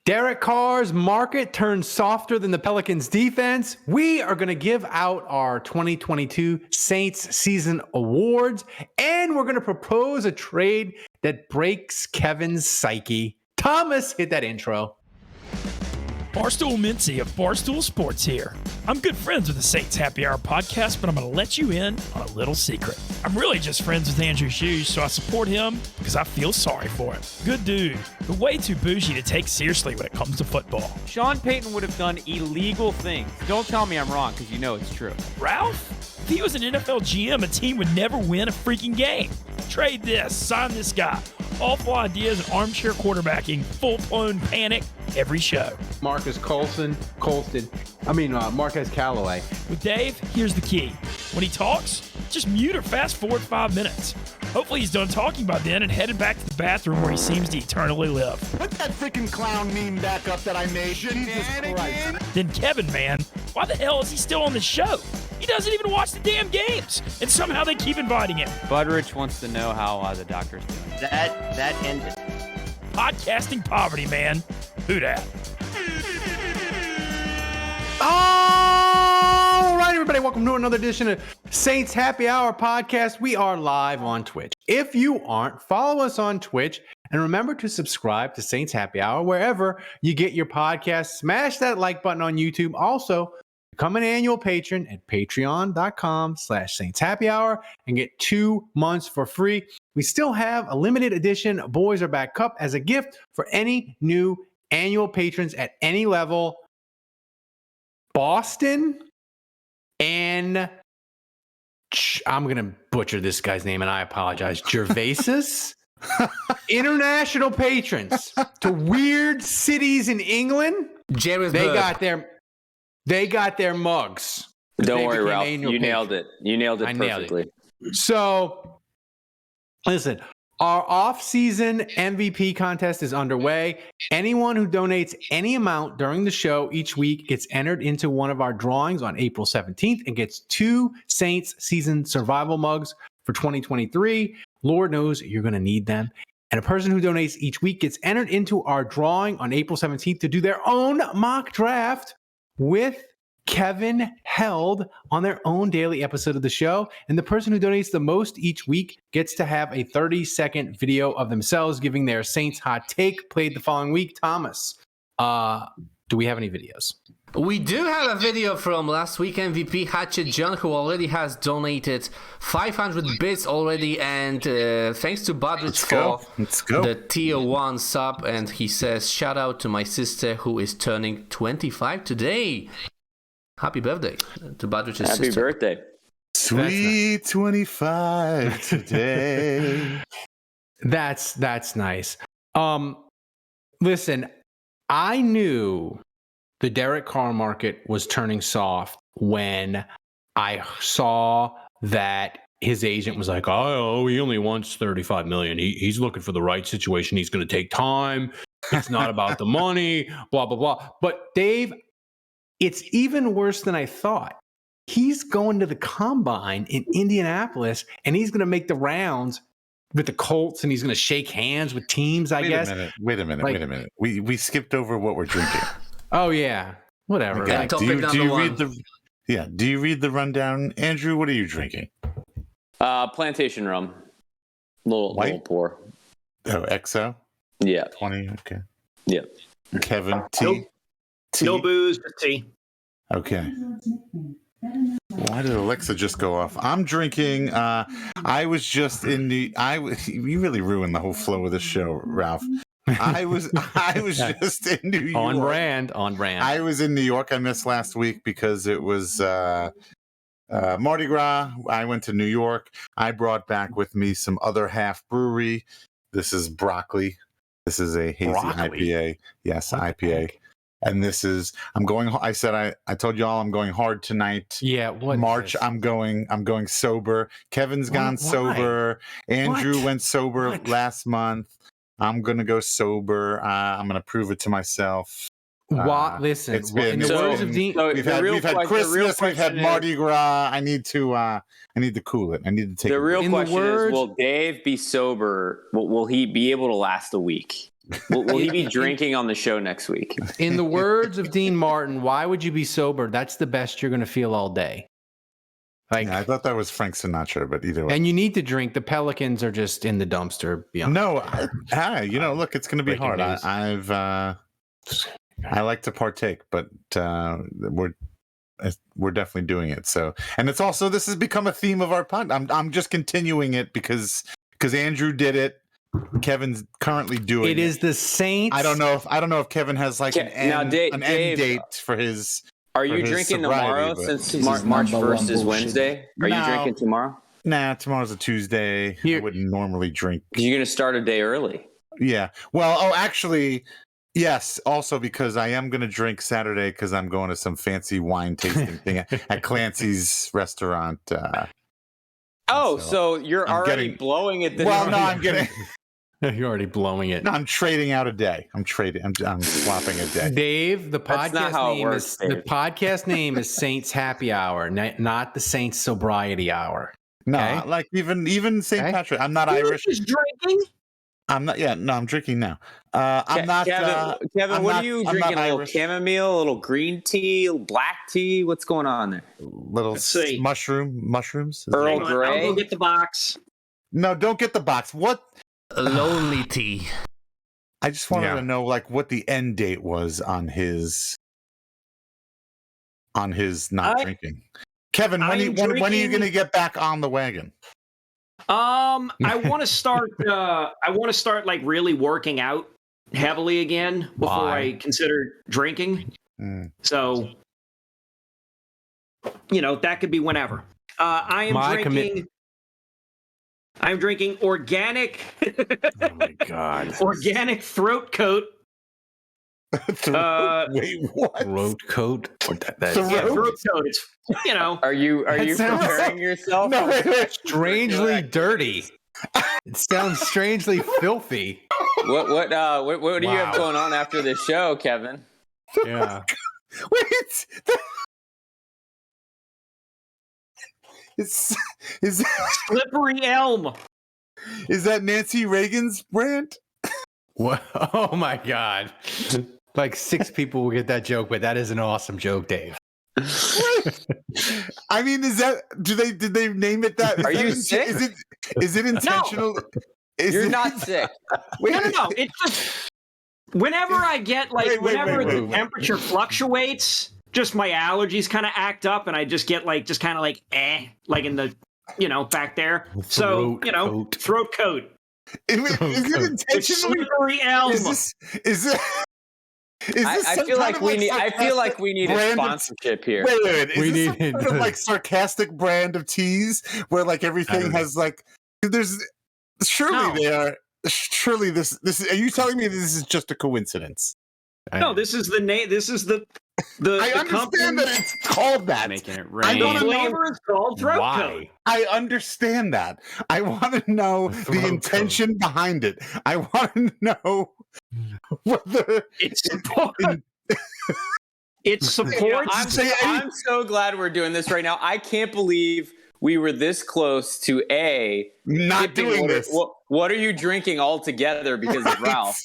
Derek Carr's market turns softer than the Pelicans defense. We are going to give out our 2022 Saints season awards, and we're going to propose a trade that breaks Kevin's psyche. Thomas, hit that intro. Barstool Mincy of Barstool Sports here. I'm good friends with the Saints Happy Hour podcast, but I'm going to let you in on a little secret. I'm really just friends with Andrew Hughes, so I support him because I feel sorry for him. Good dude, but way too bougie to take seriously when it comes to football. Sean Payton would have done illegal things. Don't tell me I'm wrong, because you know it's true. Ralph? If he was an NFL GM, a team would never win a freaking game. Trade this, sign this guy. Awful ideas and armchair quarterbacking, full-blown panic every show. Marcus Marquez Callaway. With Dave, here's the key. When he talks, just mute or fast forward 5 minutes. Hopefully he's done talking by then and headed back to the bathroom where he seems to eternally live. Put that freaking clown meme back up that I made. Jesus Christ. Then Kevin, man, why the hell is he still on the show? He doesn't even watch the damn games, and somehow they keep inviting him. Budrich wants to know how the doctor's doing. That ended. Podcasting poverty, man. Who dat? All right, everybody, welcome to another edition of Saints Happy Hour podcast. We are live on Twitch. If you aren't, follow us on Twitch, and remember to subscribe to Saints Happy Hour wherever you get your podcasts. Smash that like button on YouTube. Also, become an annual patron at patreon.com/Saints Happy Hour and get 2 months for free. We still have a limited edition Boys Are Back Cup as a gift for any new annual patrons at any level. Boston and I'm going to butcher this guy's name and I apologize. Gervasis. International patrons to weird cities in England. They got their mugs. Don't worry, Ralph. You nailed it. You nailed it perfectly. So, listen, our off-season MVP contest is underway. Anyone who donates any amount during the show each week gets entered into one of our drawings on April 17th and gets 2 Saints season survival mugs for 2023. Lord knows you're going to need them. And a person who donates each week gets entered into our drawing on April 17th to do their own mock draft with Kevin held on their own daily episode of the show. And the person who donates the most each week gets to have a 30-second video of themselves giving their Saints hot take played the following week. Thomas, do we have any videos? We do have a video from last week MVP Hatchet John, who already has donated 500 bits already, and thanks to Budrich for the tier 1 sub, and he says, shout out to my sister who is turning 25 today. Happy birthday to Budrich's sister. Happy birthday. Sweet 25 today. That's nice. Listen, I knew the Derek Carr market was turning soft when I saw that his agent was like, oh, he only wants $35 million. He's looking for the right situation. He's going to take time. It's not about the money, blah, blah, blah. But Dave, it's even worse than I thought. He's going to the combine in Indianapolis, and he's going to make the rounds with the Colts, and he's going to shake hands with teams, I guess. Wait a minute. We skipped over what we're drinking. Oh, yeah. Whatever. Okay. Like, Do you read the rundown? Andrew, what are you drinking? Plantation rum. Little pour. Oh, XO? Yeah. 20, okay. Yeah. Kevin, tea? No booze, just tea. Okay. Why did Alexa just go off? I'm drinking. I was just in the. You really ruined the whole flow of this show, Ralph. I was just in New York. On brand. I was in New York. I missed last week because it was Mardi Gras. I went to New York. I brought back with me some other half brewery. This is broccoli. This is a hazy IPA. Yes, IPA. And this is, I told y'all I'm going hard tonight. Yeah, what March, I'm going sober. Kevin's gone sober. Andrew went sober last month. I'm going to go sober. I'm going to prove it to myself. Listen, it's been, in the words of Dean, we've had Christmas, we've had Mardi Gras. I need to cool it. I need to take the real question is, will Dave be sober? Will he be able to last a week? Will he be drinking on the show next week? In the words of Dean Martin, why would you be sober? That's the best you're going to feel all day. Like, I thought that was Frank Sinatra, but either way. And you need to drink. The Pelicans are just in the dumpster. No, look, it's going to be hard. I like to partake, but we're definitely doing it. So, and it's also, this has become a theme of our pod. I'm just continuing it because Andrew did it. Kevin's currently doing it. It is the Saints. I don't know if Kevin has like an end date for his. Are you drinking tomorrow since March 1st is Wednesday? Are you drinking tomorrow? Nah, tomorrow's a Tuesday. I wouldn't normally drink. You're going to start a day early. Yeah. Well, actually, yes. Also because I am going to drink Saturday because I'm going to some fancy wine tasting thing at Clancy's restaurant. So you're already blowing it. Well, no, I'm getting... You're already blowing it. No, I'm trading out a day. I'm swapping a day. Dave, the podcast name is Saints Happy Hour, not the Saints Sobriety Hour. No, like even St. Patrick. I'm not Irish. Is drinking? I'm not. Yeah, no, I'm drinking now. I'm not. Kevin, what are you drinking? A little chamomile, a little green tea, a little black tea. What's going on there? Little mushrooms. Earl Grey. I'll go get the box. No, don't get the box. What? Lonely tea. I just wanted to know, like, what the end date was on his not drinking. Kevin, when are you going to get back on the wagon? I want to start. Like really working out heavily again before I consider drinking. So, that could be whenever. I'm drinking organic. Oh my God! Organic throat coat. Wait, what? Throat coat? Throat coat. It's Are you preparing yourself? No, strangely dirty. It sounds strangely filthy. What do you have going on after this show, Kevin? Yeah. Wait. Is Slippery Elm. Is that Nancy Reagan's brand? What? Oh my God! Like 6 people will get that joke, but that is an awesome joke, Dave. I mean, did they name it that? Are you sick? Is it intentional? No. You're not sick. No. It's just whenever I get whenever the temperature fluctuates, just my allergies kind of act up, and I just get like in the back there. So throat coat. Is it intentionally? Slippery Elm. I feel like we need a sponsorship here. Wait. Is this some kind of like sarcastic brand of teas where like everything has like surely this are you telling me this is just a coincidence? No, this is the name. This is the I understand that it's called that. Making it rain. I don't know. The flavor is called throat coat. I understand that. I want to know the intention behind it. I want to know whether it's important. It supports. I'm so glad we're doing this right now. I can't believe we were this close to not doing this. What are you drinking altogether because of Ralph?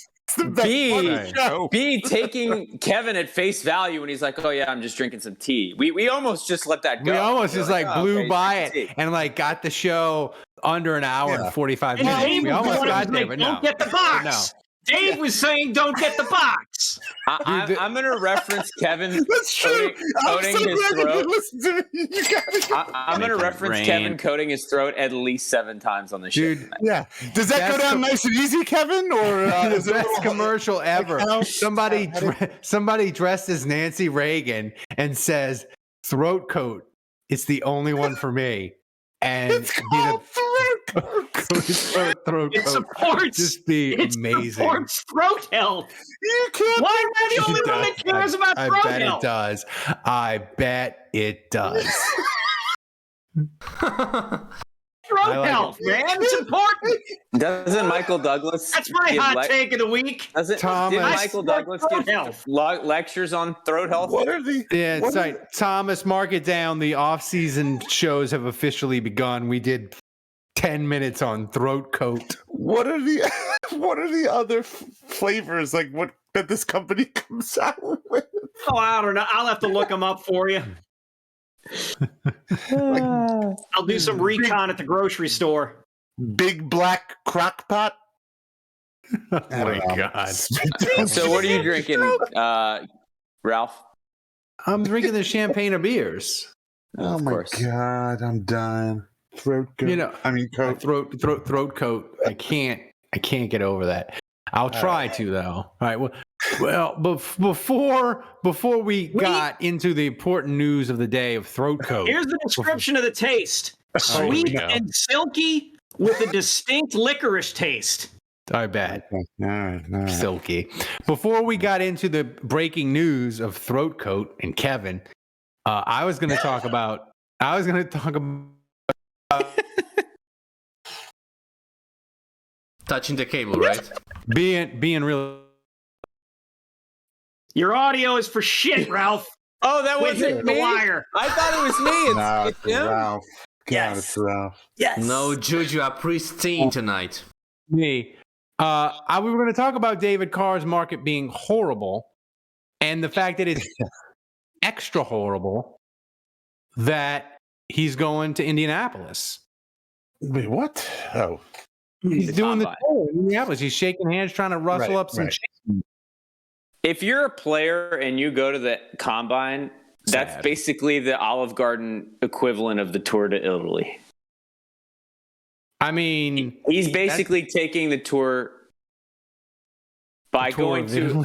B, taking Kevin at face value when he's like, oh yeah, I'm just drinking some tea. We almost just let that go. We almost just blew by it and like got the show under an hour and 45 minutes. We almost got there, but don't get the box. No. Dave was saying, "Don't get the box." I'm going to reference Kevin coating his throat. I'm going to reference Kevin coating his throat at least 7 times on the show. Dude, yeah. Does that go down nice and easy, Kevin? Or is the best commercial ever? Somebody dressed as Nancy Reagan and says, "Throat coat. It's the only one for me." And it's called throat coat. It supports. Just be amazing. It supports throat health. You can't. Why am I the only one that cares about throat health? I bet it does. Throat health, man. It's important. Doesn't Michael Douglas? That's my hot take of the week. Did Michael Douglas give lectures on throat health? What are the? Yeah, it's like Thomas. Mark it down. The off-season shows have officially begun. We did 10 minutes on throat coat. What are the other flavors like what that this company comes out with? Oh, I don't know. I'll have to look them up for you. I'll do some recon at the grocery store. Big black crock pot. Oh my God. So what are you drinking, Ralph? I'm drinking the champagne of beers. Oh my God, I'm done. Throat coat. Coat. Throat coat. I can't get over that. I'll try to though. All right. Well, before we got into the important news of the day of throat coat. Here's the description of the taste: sweet and silky with a distinct licorice taste. I bet. All right. Silky. Before we got into the breaking news of throat coat and Kevin, I was going to talk about. Touching the cable, right? Being real. Your audio is for shit, Ralph. Oh, that wasn't me. Wire. I thought it was me. It's Ralph. Yes. It's Ralph. Yes. No, Juju are pristine tonight. Me. We were going to talk about David Carr's market being horrible, and the fact that it's extra horrible that he's going to Indianapolis. Wait, what? Oh, he's doing the tour in Indianapolis. He's shaking hands, trying to rustle up some. If you're a player and you go to the combine, that's basically the Olive Garden equivalent of the Tour to Italy. I mean, he's basically taking the tour by going to he's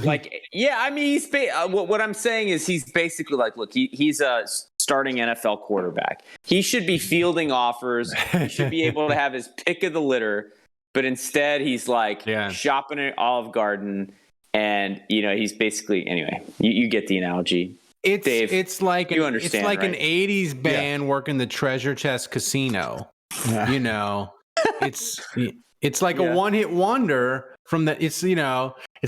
what I'm saying is he's basically like, look, he's a starting NFL quarterback. He should be fielding offers. He should be able to have his pick of the litter, but instead he's like shopping at Olive Garden, and he's basically you get the analogy. Dave, it's like you understand, it's like right? an 80s band working the Treasure Chest Casino. It's like a one-hit wonder from the it's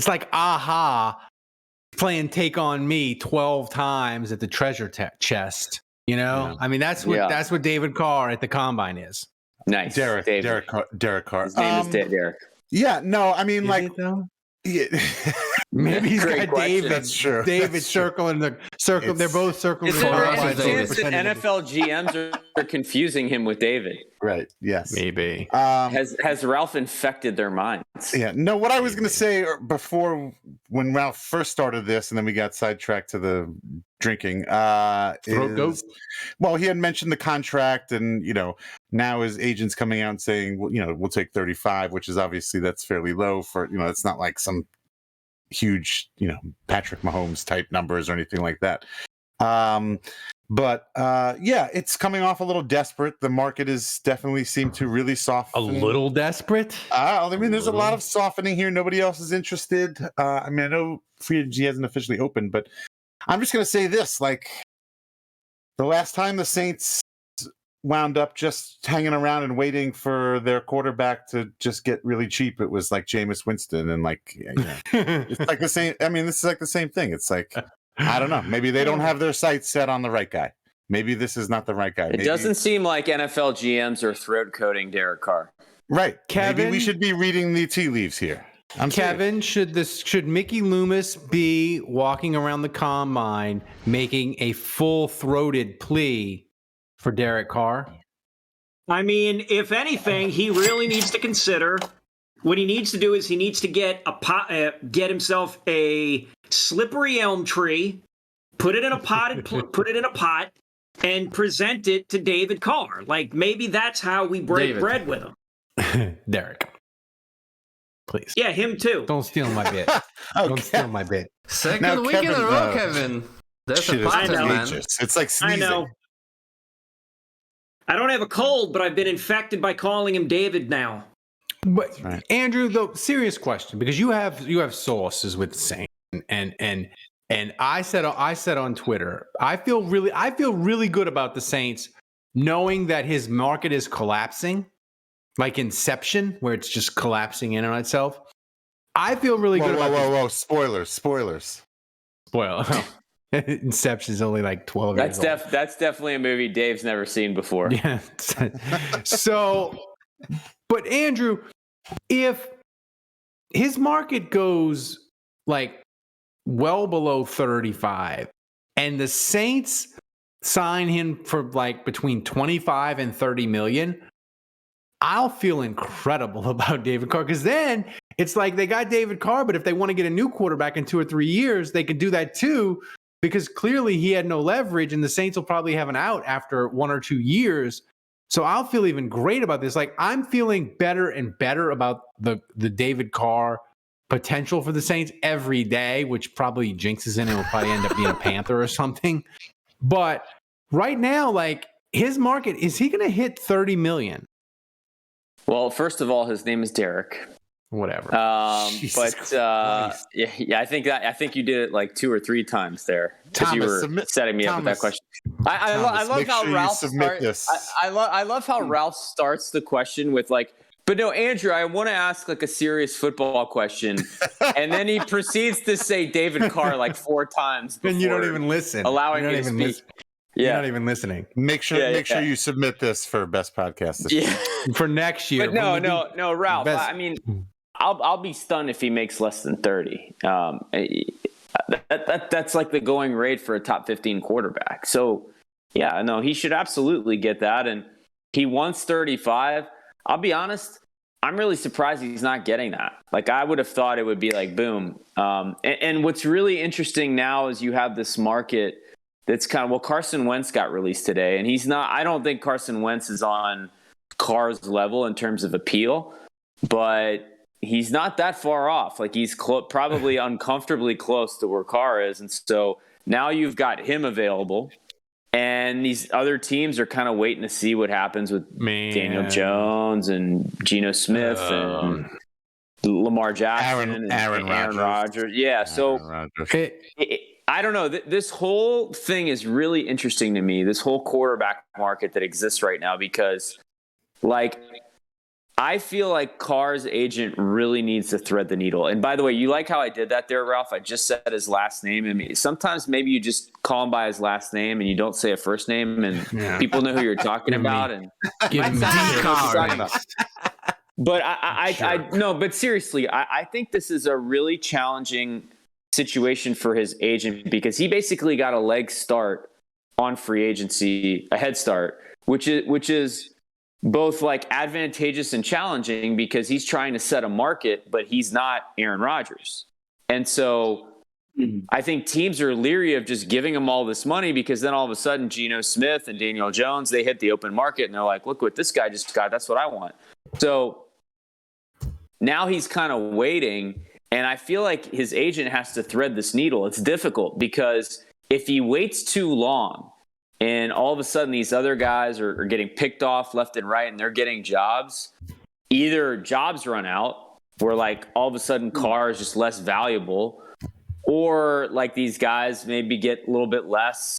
like Aha playing Take on Me 12 times at the Treasure Chest. I mean that's what David Carr at the combine is. Nice. Derek Carr. His name is Derek. Yeah, no, I mean, maybe he's got David. That's true. David circling the circle. They're both circling. Is there any chance that NFL GMs are confusing him with David? Right. Yes. Maybe. Has Ralph infected their minds? Yeah. No. What I was going to say before, when Ralph first started this, and then we got sidetracked to the drinking. Well, he had mentioned the contract, and now his agent's coming out and saying, well, we'll take 35, which is obviously that's fairly low for it's not like some huge Patrick Mahomes type numbers or anything like that. But it's coming off a little desperate. The market is definitely seemed to really soften. A little desperate? I mean, there's a lot of softening here. Nobody else is interested. I mean, I know free agency hasn't officially opened, but I'm just going to say this: like the last time the Saints wound up just hanging around and waiting for their quarterback to just get really cheap, it was like Jameis Winston, and it's like the same. I mean, this is like the same thing. It's like, I don't know. Maybe they don't have their sights set on the right guy. Maybe this is not the right guy. It doesn't seem like NFL GMs are throat coating Derek Carr. Right. Kevin, maybe we should be reading the tea leaves here. Kevin, should Mickey Loomis be walking around the combine making a full-throated plea for Derek Carr? I mean, if anything, he really needs to consider what he needs to do is he needs to get himself a slippery elm tree, put it in a pot, and present it to David Carr. Like maybe that's how we break bread with him. Derek, please. Yeah, him too. Don't steal my bit. Don't steal my bit. Second week in a row, Kevin. That's a pattern, man. It's like sneezing. I know. I don't have a cold, but I've been infected by calling him David now. But Andrew, though, serious question, because you have sources with the Saints, and I said on Twitter, I feel really good about the Saints, knowing that his market is collapsing, like Inception, where it's just collapsing in on itself. I feel really good about. Whoa! Spoilers. Spoiler. Inception is only like 12 years old. That's definitely a movie Dave's never seen before. Yeah. So, but Andrew, if his market goes like well below 35 and the Saints sign him for like between 25 and 30 million, I'll feel incredible about David Carr, because then it's like they got David Carr, but if they want to get a new quarterback in 2 or 3 years, they could do that too, because clearly he had no leverage and the Saints will probably have an out after 1 or 2 years. So I'll feel even great about this. Like, I'm feeling better and better about the David Carr potential for the Saints every day, which probably jinxes in and will probably end up being a Panther or something. But right now, like, his market, is he going to hit 30 million? Well, first of all, his name is Derek. Whatever. Yeah, I think you did it like 2 or 3 times there, because you were setting me up with that question. I love how Ralph starts. I love how Ralph starts the question with like, but no, Andrew, I want to ask like a serious football question, and then he proceeds to say David Carr like 4 times. And you don't even listen. Allowing me to speak. You're not even listening. Make sure you submit this for best podcast this year. For next year. But no, Ralph. I mean, I'll be stunned if he makes less than 30. That's like the going rate for a top 15 quarterback. So yeah, no, he should absolutely get that. And he wants 35. I'll be honest, I'm really surprised he's not getting that. Like, I would have thought it would be like boom. And what's really interesting now is you have this market that's kind of, well, Carson Wentz got released today, and he's not, I don't think Carson Wentz is on Carr's level in terms of appeal, but he's not that far off. Like, he's probably uncomfortably close to where Carr is. And so now you've got him available, and these other teams are kind of waiting to see what happens with Daniel Jones and Geno Smith and Lamar Jackson Aaron Rodgers. Yeah. I don't know. This whole thing is really interesting to me, this whole quarterback market that exists right now, because, like, I feel like Carr's agent really needs to thread the needle. And by the way, you like how I did that there, Ralph? I just said his last name. I mean, sometimes maybe you just call him by his last name and you don't say a first name, and people know who you're talking about. And but but seriously, I think this is a really challenging situation for his agent, because he basically got a leg start on free agency, a head start, which is both like advantageous and challenging, because he's trying to set a market, but he's not Aaron Rodgers. And so I think teams are leery of just giving him all this money, because then all of a sudden Geno Smith and Daniel Jones, they hit the open market and they're like, look what this guy just got. That's what I want. So now he's kind of waiting. And I feel like his agent has to thread this needle. It's difficult, because if he waits too long and all of a sudden these other guys are getting picked off left and right and they're getting jobs, either jobs run out where like all of a sudden Carr is just less valuable, or like these guys maybe get a little bit less.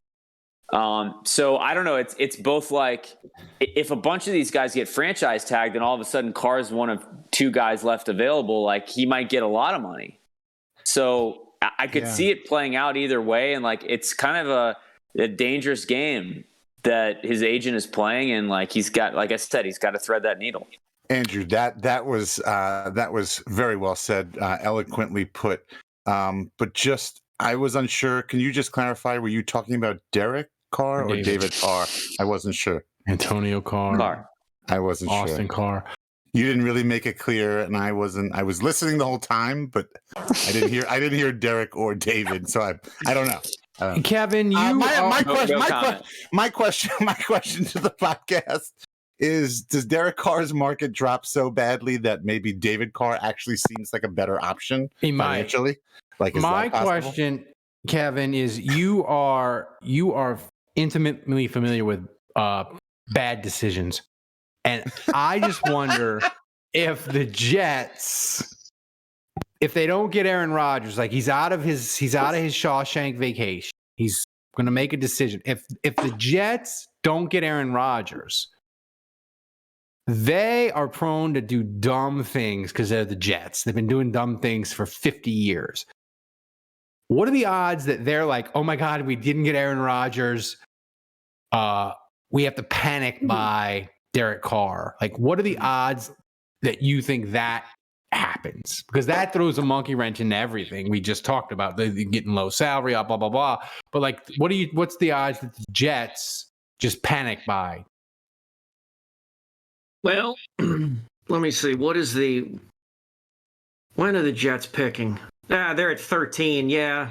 So I don't know. It's both like, if a bunch of these guys get franchise tagged and all of a sudden Carr is one of 2 guys left available, like he might get a lot of money. So I could see it playing out either way. And like, it's kind of a dangerous game that his agent is playing. And like, he's got, like I said, he's got to thread that needle. Andrew, that was very well said, eloquently put. But just, I was unsure. Can you just clarify? Were you talking about Derek Carr or David Carr? I wasn't sure. Antonio Carr. I wasn't sure. Austin Carr. You didn't really make it clear, and I wasn't. I was listening the whole time, but I didn't hear Derek or David. So I don't know. Kevin, my question to the podcast is: does Derek Carr's market drop so badly that maybe David Carr actually seems like a better option financially? Like, my question, Kevin, is you are intimately familiar with bad decisions, and I just wonder if the Jets, if they don't get Aaron Rodgers, like he's out of his Shawshank vacation, he's going to make a decision. If the Jets don't get Aaron Rodgers, they are prone to do dumb things because they're the Jets. They've been doing dumb things for 50 years. What are the odds that they're like, oh my God, we didn't get Aaron Rodgers. We have to panic by Derek Carr. Like, what are the odds that you think that happens, because that throws a monkey wrench into everything we just talked about. They're getting low salary, blah blah blah. But like, what's the odds that the Jets just panic buy? Well, let me see. When are the Jets picking? They're at 13. Yeah,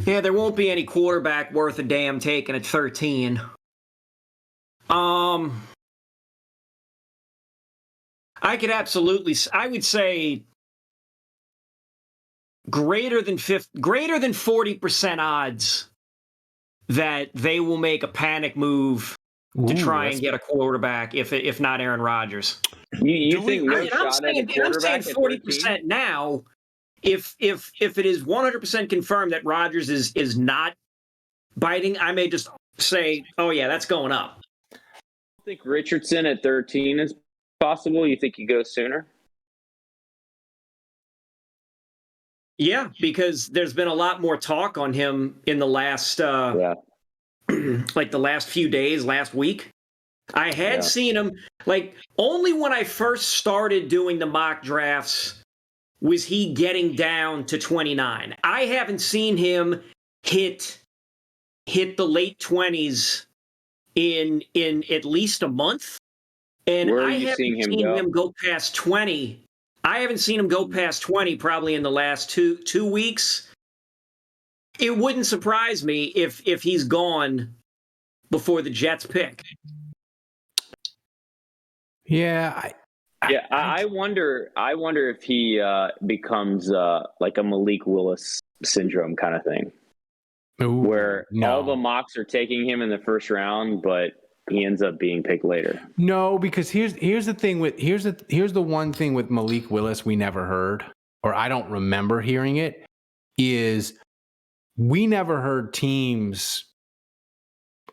there won't be any quarterback worth a damn taken at 13. I would say greater than 40% odds that they will make a panic move to try and get a quarterback, if not Aaron Rodgers. You think I'm saying 40% now. If it is 100% confirmed that Rodgers is not biting, I may just say, oh yeah, that's going up. I think Richardson at 13 is possible. You think he goes sooner? Yeah, because there's been a lot more talk on him in the last like the last few days, last week. I had seen him, like, only when I first started doing the mock drafts was he getting down to 29. I haven't seen him hit the late 20s in at least a month. And Where are I you haven't seeing seen him go past 20. I haven't seen him go past 20 probably in the last two weeks. It wouldn't surprise me if he's gone before the Jets pick. Yeah, I wonder if he becomes like a Malik Willis syndrome kind of thing, where all the mocks are taking him in the first round, but he ends up being picked later. No, because here's the thing with here's the one thing with Malik Willis we never heard, or I don't remember hearing it, is we never heard teams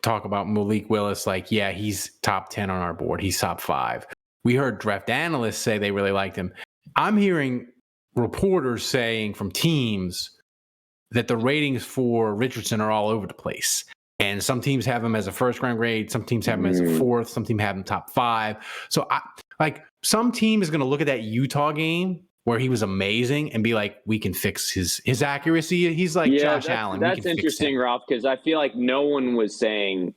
talk about Malik Willis like, yeah, he's top 10 on our board, he's top 5. We heard draft analysts say they really liked him. I'm hearing reporters saying from teams that the ratings for Richardson are all over the place. And some teams have him as a first-round grade. Some teams have him as a fourth. Some teams have him top 5. So, some team is going to look at that Utah game where he was amazing and be like, we can fix his accuracy. He's like Josh Allen. That's interesting, Ralph, because I feel like no one was saying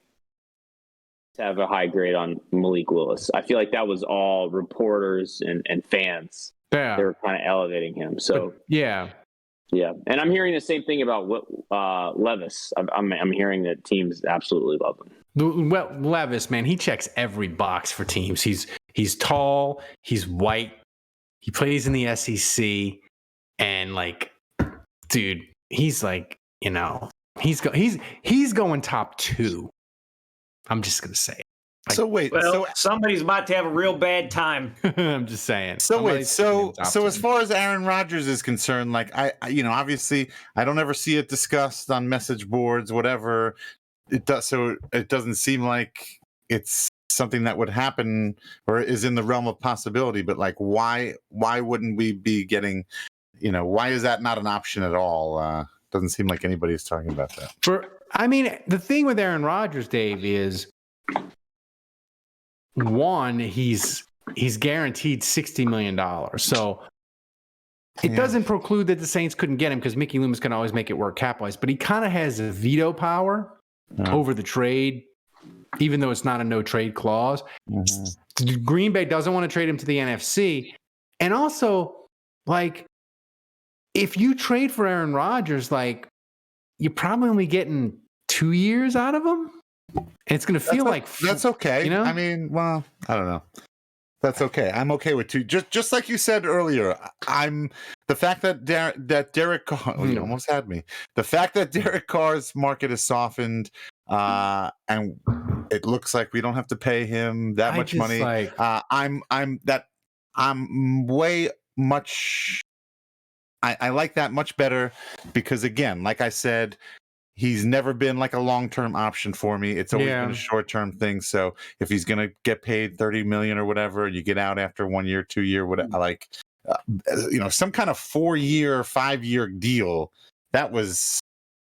to have a high grade on Malik Willis. I feel like that was all reporters and fans. Yeah. They were kind of elevating him. So, yeah. Yeah, and I'm hearing the same thing about Levis. I'm hearing that teams absolutely love him. Well, Levis, man, he checks every box for teams. He's tall, he's white, he plays in the SEC, and like, dude, he's like, he's going top 2. I'm just gonna say it. So wait, somebody's about to have a real bad time. I'm just saying. So wait, so as far as Aaron Rodgers is concerned, like obviously I don't ever see it discussed on message boards, whatever it does. So it doesn't seem like it's something that would happen or is in the realm of possibility. But like, why wouldn't we be getting? Why is that not an option at all? Doesn't seem like anybody's talking about that. The thing with Aaron Rodgers, Dave, is, one, he's guaranteed $60 million. So it doesn't preclude that the Saints couldn't get him, because Mickey Loomis can always make it work cap-wise. But he kind of has a veto power over the trade, even though it's not a no-trade clause. Mm-hmm. Green Bay doesn't want to trade him to the NFC. And also, like, if you trade for Aaron Rodgers, like, you're probably only getting 2 years out of him. It's going to feel that's okay. I mean, well, I don't know. That's okay. I'm okay with 2. Just like you said earlier, the fact that Derek Carr, you almost had me. The fact that Derek Carr's market has softened, and it looks like we don't have to pay him that much money. I like that much better, because again, like I said, he's never been like a long-term option for me. It's always been a short-term thing. So if he's going to get paid $30 million or whatever, you get out after 1 year, 2 year, whatever, some kind of 4-year, 5-year deal. That was,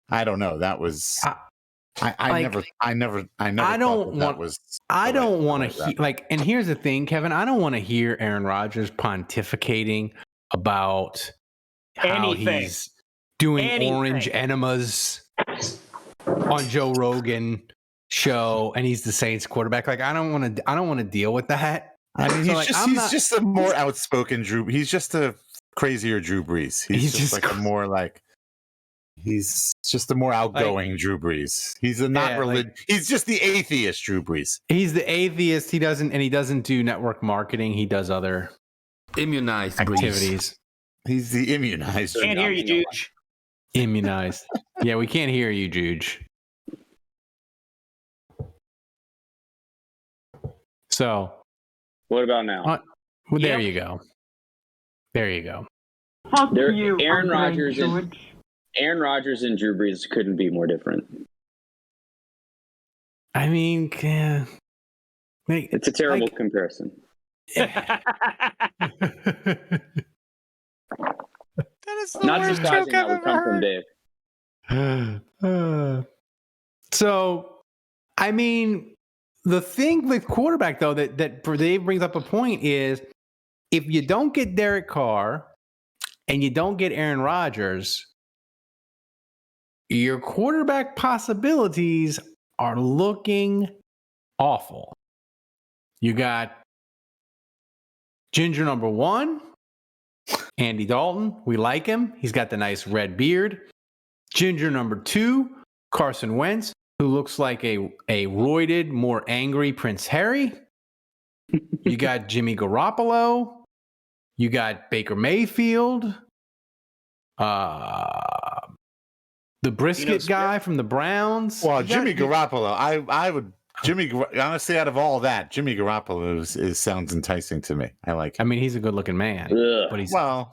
I don't know. That was I never. I don't want. I don't want to hear like. And here's the thing, Kevin. I don't want to hear Aaron Rodgers pontificating about how he's doing orange enemas on Joe Rogan show, and he's the Saints quarterback. Like I don't want to deal with that. I mean, he's just a more outspoken Drew. He's just a crazier Drew Brees. He's just like a more like. He's just a more outgoing Drew Brees. He's a not religious. He's just the atheist Drew Brees. He's the atheist. He doesn't do network marketing. He does other immunized activities. He's the immunized. Can't hear you, Juge. Immunized. Yeah, we can't hear you, Juge. So, what about now? Well, there you go. There you go. Aaron Rodgers and Drew Brees couldn't be more different. I mean, it's a terrible comparison. Yeah. That is the not worst surprising joke that I've would come ever from Dave. So, I mean, the thing with quarterback though that Dave brings up a point is if you don't get Derek Carr and you don't get Aaron Rodgers, your quarterback possibilities are looking awful. You got Ginger number 1, Andy Dalton. We like him. He's got the nice red beard. Ginger number 2, Carson Wentz, who looks like a roided, more angry Prince Harry. You got Jimmy Garoppolo. You got Baker Mayfield. The brisket guy from the Browns. Well, Jimmy Garoppolo, I would honestly, out of all that, Jimmy Garoppolo sounds enticing to me. I like him. I mean, he's a good-looking man, but he's but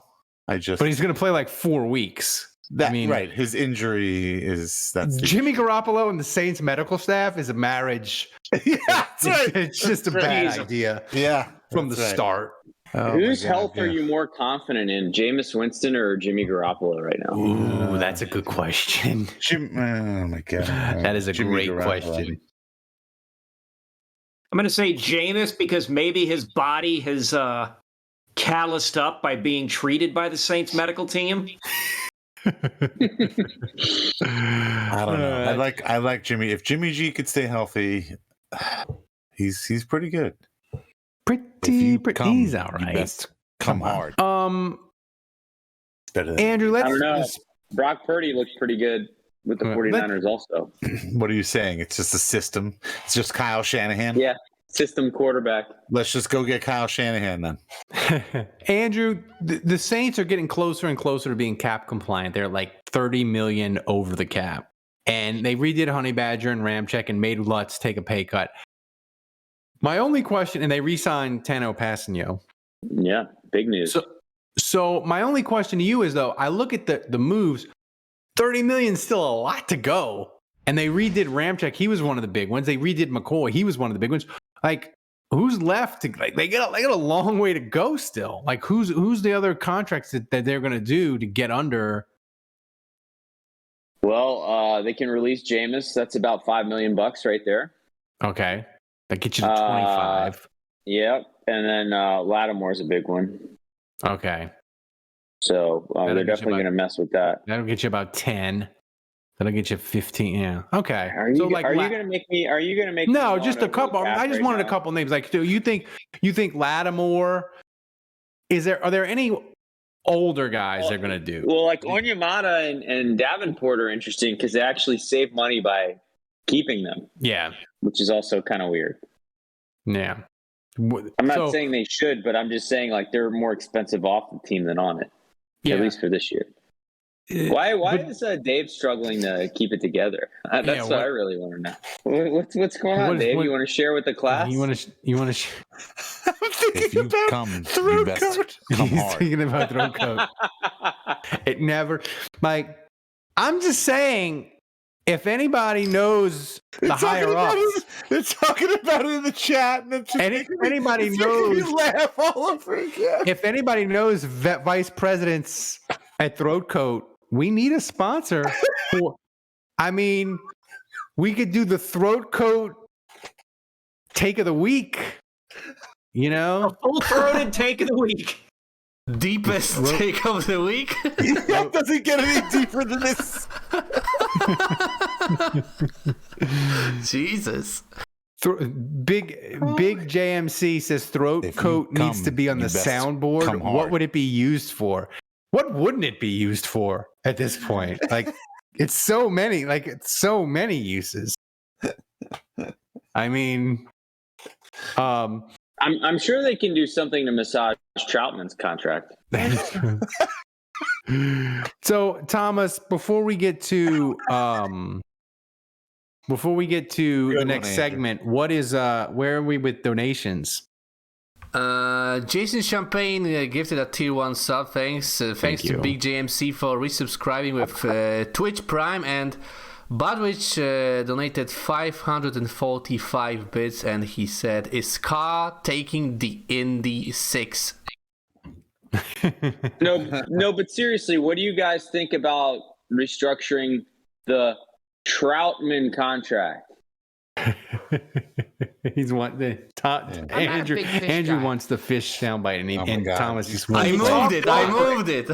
he's going to play like 4 weeks. Right. His injury that's Jimmy Garoppolo and the Saints medical staff is a marriage. Yeah, that's right. It's just a bad idea. Yeah, from the start. Oh, whose health are you more confident in, Jameis Winston or Jimmy Garoppolo right now? Ooh, that's a good question. Oh my god, that is a great question. I'm going to say Jameis because maybe his body has calloused up by being treated by the Saints medical team. I don't know. I like Jimmy. If Jimmy G could stay healthy, he's pretty good. He's all right. Come hard. Better than Andrew, I don't know. Brock Purdy looks pretty good with the 49ers also. What are you saying? It's just a system. It's just Kyle Shanahan. Yeah, system quarterback. Let's just go get Kyle Shanahan then. Andrew, the Saints are getting closer and closer to being cap compliant. They're like $30 million over the cap. And they redid Honey Badger and Ramczyk and made Lutz take a pay cut. My only question, and they re-signed Kpassagnon. Yeah, big news. So my only question to you is, though, I look at the moves, $30 million is still a lot to go. And they redid Ramczyk. He was one of the big ones. They redid McCoy. He was one of the big ones. Like, who's left? They got a long way to go still. Like, who's the other contracts that they're going to do to get under? Well, they can release Jameis. That's about $5 million right there. Okay. That gets you to 25. Yep. And then Lattimore's a big one. Okay. So they're definitely going to mess with that. That'll get you about 10. That'll get you 15. Yeah. Okay. Are you going to make me? Are you going to make? No, just a couple. I just wanted a couple names. Like, do you think Lattimore? Are there any older guys they're going to do? Well, like Onyemata and Davenport are interesting because they actually save money by keeping them. Yeah. Which is also kind of weird. Yeah. I'm not saying they should, but I'm just saying like they're more expensive off the team than on it. Yeah. At least for this year. Why is Dave struggling to keep it together? That's what I really want to know. What's going on, Dave? You want to share with the class? You want to share? I'm thinking about throat coat. He's thinking about throat coat. It never. Like, I'm just saying. If anybody knows the higher ups, they're talking about it in the chat, and if anybody knows, laugh all over again. If anybody knows vice presidents at Throat Coat, we need a sponsor. I mean, We could do the throat coat take of the week. You know, A full-throated take of the week. Deepest take of the week. It doesn't get any deeper than this. Jesus. Big JMC says throat coat needs to be on the soundboard. What would it be used for? What wouldn't it be used for at this point? Like, it's so many uses. I mean, I'm sure they can do something to massage Troutman's contract. So, Thomas, before we get to the next segment, what is where are we with donations? Jason Champagne gifted a tier 1 sub. Thanks to Big JMC for resubscribing with Twitch Prime, and Budwich donated 545 bits, and he said, "Is Carr taking the Indy 6?" No, but seriously, what do you guys think about restructuring the Troutman contract? He's want the top. Andrew wants the fish soundbite, and Thomas just I moved it.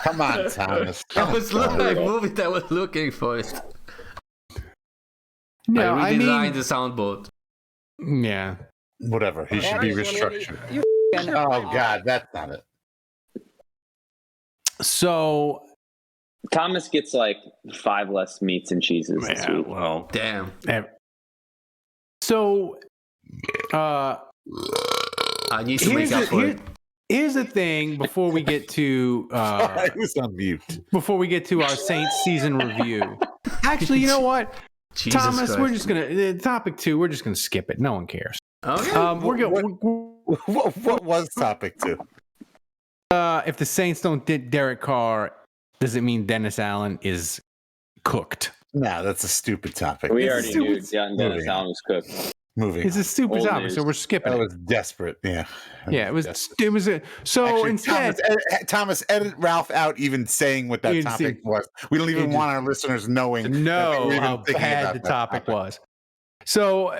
Come on, Thomas. I was looking for it. No, I redesigned the soundboard. Yeah. Whatever. He should be restructured. Oh God, that's not it. So Thomas gets like 5 less meats and cheeses this week. Well, damn. So, I need to make up for it. Here's the thing. Before we get to, I was on mute. Before we get to our Saints season review, actually, you know what, Jesus Thomas, Christ. we're just gonna topic 2. We're just gonna skip it. No one cares. Okay. What was topic 2? If the Saints don't get Derek Carr, does it mean Dennis Allen is cooked? No, that's a stupid topic. We already knew Dennis Allen was cooked. Moving. It's a stupid Old topic, news. so we're skipping That it. was desperate. Yeah. Yeah, it was. So Actually, instead, Thomas, edit Ralph out even saying what that topic was. We don't even want our listeners knowing. know how bad the topic was. So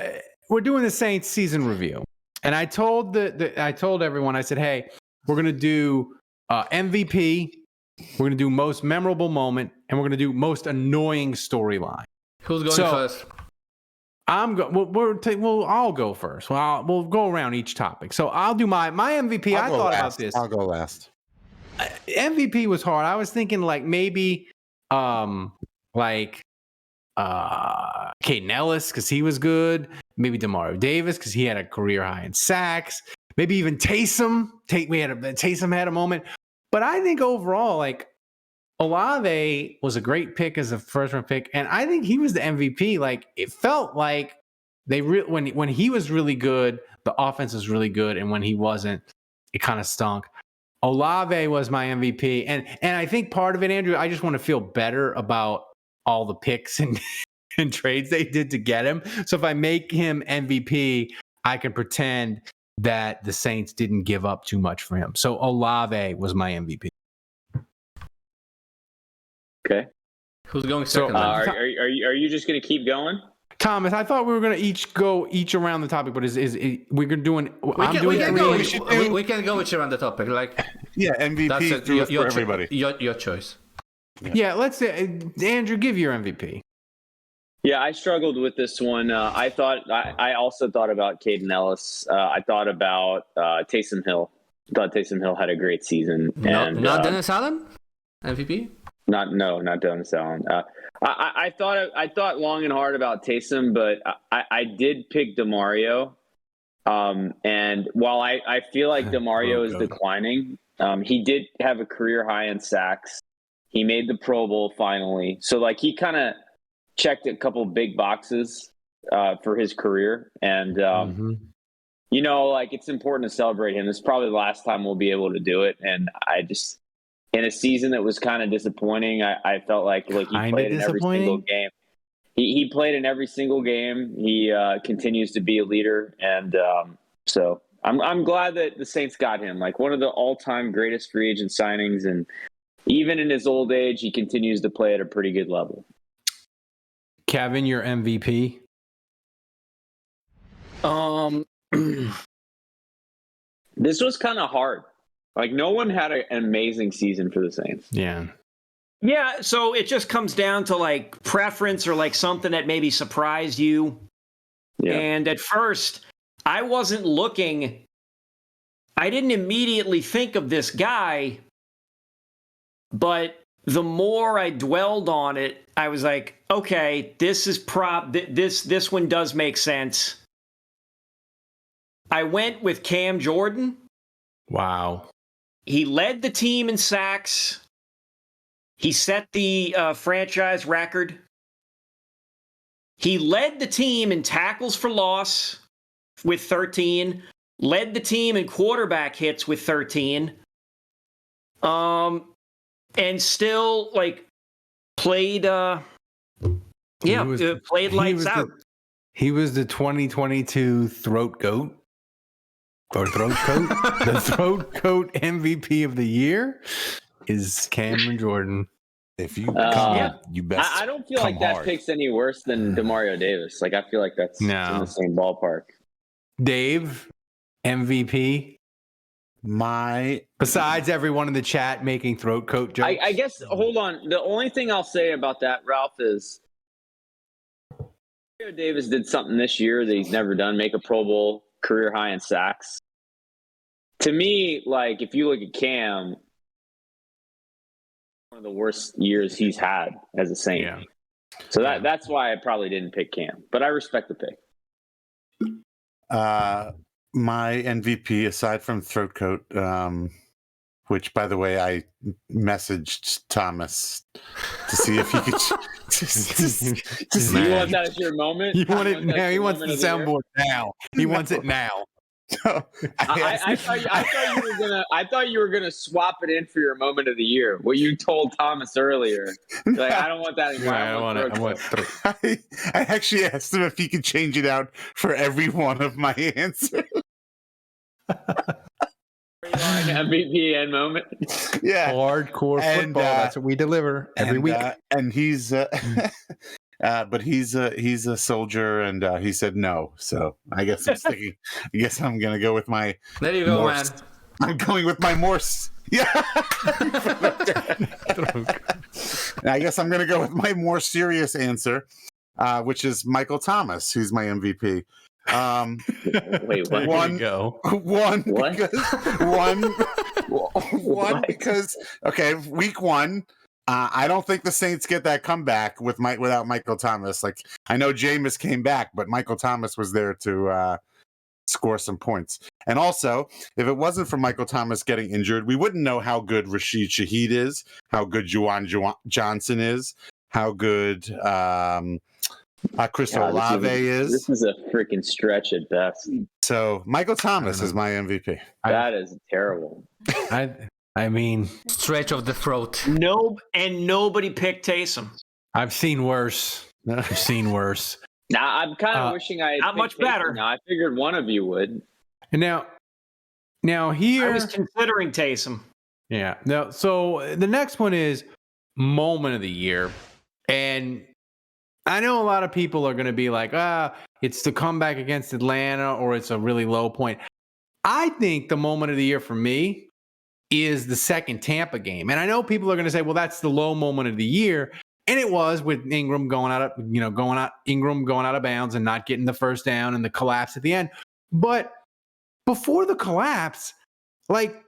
we're doing the Saints season review, and I told I told everyone, I said, hey, we're gonna do MVP, we're gonna do most memorable moment, and we're gonna do most annoying storyline. Who's going first? I'll go first. Well, we'll go around each topic. So I'll do my MVP. I thought about this. I'll go last. MVP was hard. I was thinking like maybe Caden Ellis because he was good. Maybe Demario Davis because he had a career high in sacks. Maybe even Taysom. Taysom had a moment. But I think overall, like, Olave was a great pick as a first-round pick, and I think he was the MVP. Like, it felt like when he was really good, the offense was really good, and when he wasn't, it kind of stunk. Olave was my MVP, and I think part of it, Andrew, I just want to feel better about all the picks and trades they did to get him. So if I make him MVP, I can pretend that the Saints didn't give up too much for him. So Olave was my MVP. Okay. Who's going second? Are you just going to keep going? Thomas, I thought we were going to go each around the topic, but we're doing? We can go each around the topic. Like, yeah, MVP for everybody. Your choice. Yeah, let's say Andrew, give your MVP. Yeah, I struggled with this one. I also thought about Caden Ellis. I thought about Taysom Hill. I thought Taysom Hill had a great season. Not Dennis Allen, MVP. Not Dennis Allen. I thought long and hard about Taysom, but I did pick Demario. And while I feel like Demario is declining, he did have a career high in sacks. He made the Pro Bowl finally, so like he kind of checked a couple big boxes for his career, and like it's important to celebrate him. This is probably the last time we'll be able to do it, and I just. In a season that was kind of disappointing, I felt like he played in every single game. He played in every single game. He continues to be a leader, and so I'm glad that the Saints got him. Like one of the all-time greatest free agent signings, and even in his old age, he continues to play at a pretty good level. Kevin, your MVP? This was kind of hard. Like, no one had an amazing season for the Saints. Yeah. Yeah, so it just comes down to like preference or like something that maybe surprised you. Yeah. And at first, I wasn't looking. I didn't immediately think of this guy, but the more I dwelled on it, I was like, okay, this is this one does make sense. I went with Cam Jordan. Wow. He led the team in sacks. He set the franchise record. He led the team in tackles for loss with 13. Led the team in quarterback hits with 13. And still, like, played played lights out. He was the 2022 throat goat. Or throat coat. The throat coat MVP of the year is Cameron Jordan. If you come, you best. I don't feel like that pick's any worse than DeMario Davis. Like, I feel like that's in the same ballpark. Dave, MVP. Besides everyone in the chat making throat coat jokes. I guess, hold on. The only thing I'll say about that, Ralph, is DeMario Davis did something this year that he's never done, make a Pro Bowl career high in sacks. To me, like, if you look at Cam, one of the worst years he's had as a Saint. Yeah. So that's why I probably didn't pick Cam, but I respect the pick. My MVP, aside from throat coat, which, by the way, I messaged Thomas to see if he could. You want that as your moment? You want it now? He wants the soundboard now. He wants it now. I thought you were gonna swap it in for your moment of the year. What you told Thomas earlier. Like, I don't want that anymore. Yeah, I actually asked him if he could change it out for every one of my answers. MVP and moment. Yeah, hardcore football. That's what we deliver every week. And he's, but he's a soldier, and he said no. So I guess I'm sticking. I guess I'm gonna go with my. There you go, Morse. man. I'm going with my Morse. Yeah. I guess I'm gonna go with my more serious answer, which is Michael Thomas, who's my MVP. Wait, what? One what? Because okay, week one. I don't think the Saints get that comeback without Michael Thomas. Like, I know Jameis came back, but Michael Thomas was there to score some points. And also, if it wasn't for Michael Thomas getting injured, we wouldn't know how good Rashid Shaheed is, how good Juwan Johnson is, how good Chris Olave is. This is a freaking stretch at best. So Michael Thomas is my MVP. That is terrible. I mean, stretch of the throat. Nobody picked Taysom. I've seen worse. Now I'm kind of wishing I had not much better. Now I figured one of you would. And now here I was considering Taysom. Yeah. Now, so the next one is moment of the year, and I know a lot of people are going to be like, it's the comeback against Atlanta, or it's a really low point. I think the moment of the year for me is the second Tampa game. And I know people are going to say, well, that's the low moment of the year. And it was, with Ingram going out of bounds and not getting the first down and the collapse at the end. But before the collapse, like,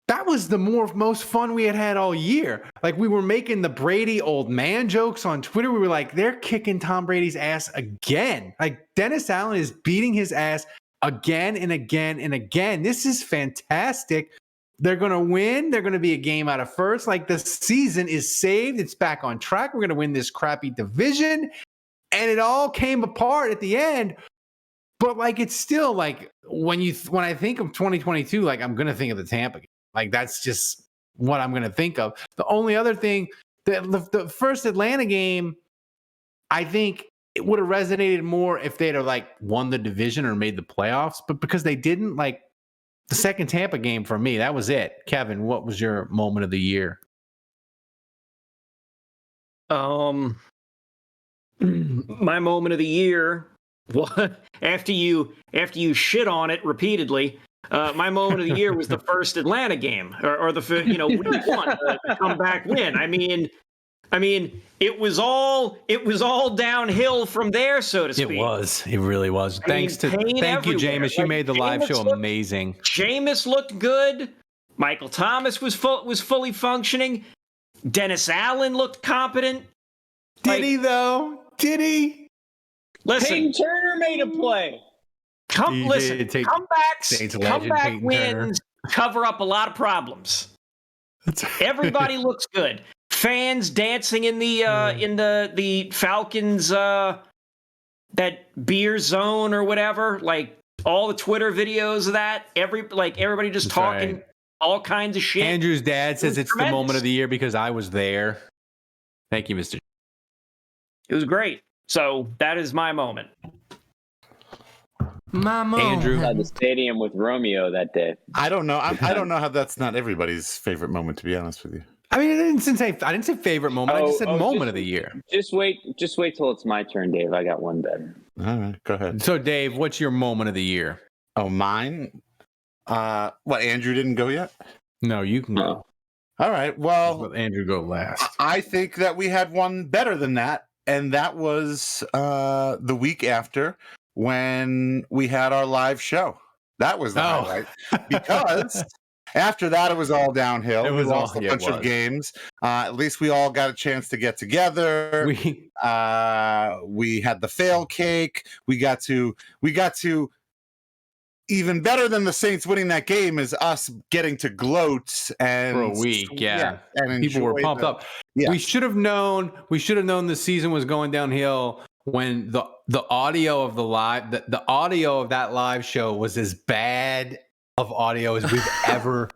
that was the most fun we had all year. Like, we were making the Brady old man jokes on Twitter. We were like, they're kicking Tom Brady's ass again. Like, Dennis Allen is beating his ass again and again and again. This is fantastic. They're going to win. They're going to be a game out of first. Like, the season is saved. It's back on track. We're going to win this crappy division. And it all came apart at the end. But, like, it's still, like, when I think of 2022, like, I'm going to think of the Tampa game. Like, that's just what I'm going to think of. The only other thing, the first Atlanta game, I think it would have resonated more if they'd have, like, won the division or made the playoffs. But because they didn't, like, the second Tampa game for me, that was it. Kevin, what was your moment of the year? my moment of the year, after you shit on it repeatedly, my moment of the year was the first Atlanta game, or the week one, the comeback win. I mean, it was all downhill from there, so to speak. It really was. Thank you, Jameis. You made the live show amazing. Jameis looked good. Michael Thomas was fully functioning. Dennis Allen looked competent. Did he though? Did he? Listen, Peyton Turner made a play. Comeback wins cover up a lot of problems. Everybody looks good. Fans dancing in the Falcons that beer zone or whatever. Like all the Twitter videos of that. Everybody just talking all kinds of shit. Andrew's dad says it's the moment of the year because I was there. Thank you, Mr. It was great. So that is my moment. Andrew at the stadium with Romeo that day. I don't know. I don't know how that's not everybody's favorite moment, to be honest with you. I mean, I didn't say favorite moment. I just said moment of the year. Just wait till it's my turn, Dave. I got one better. All right, go ahead. So, Dave, what's your moment of the year? Oh, mine? What, Andrew didn't go yet? No, you can go. All right, well, let Andrew go last. I think that we had one better than that, and that was the week after when we had our live show. That was the highlight. Because after that, it was all downhill. We lost a bunch of games. At least we all got a chance to get together. We had the fail cake. We got to even better than the Saints winning that game is us getting to gloat and for a week. Yeah. And people were pumped up. Yeah. We should have known the season was going downhill when the audio of the audio of that live show was as bad of audio as we've ever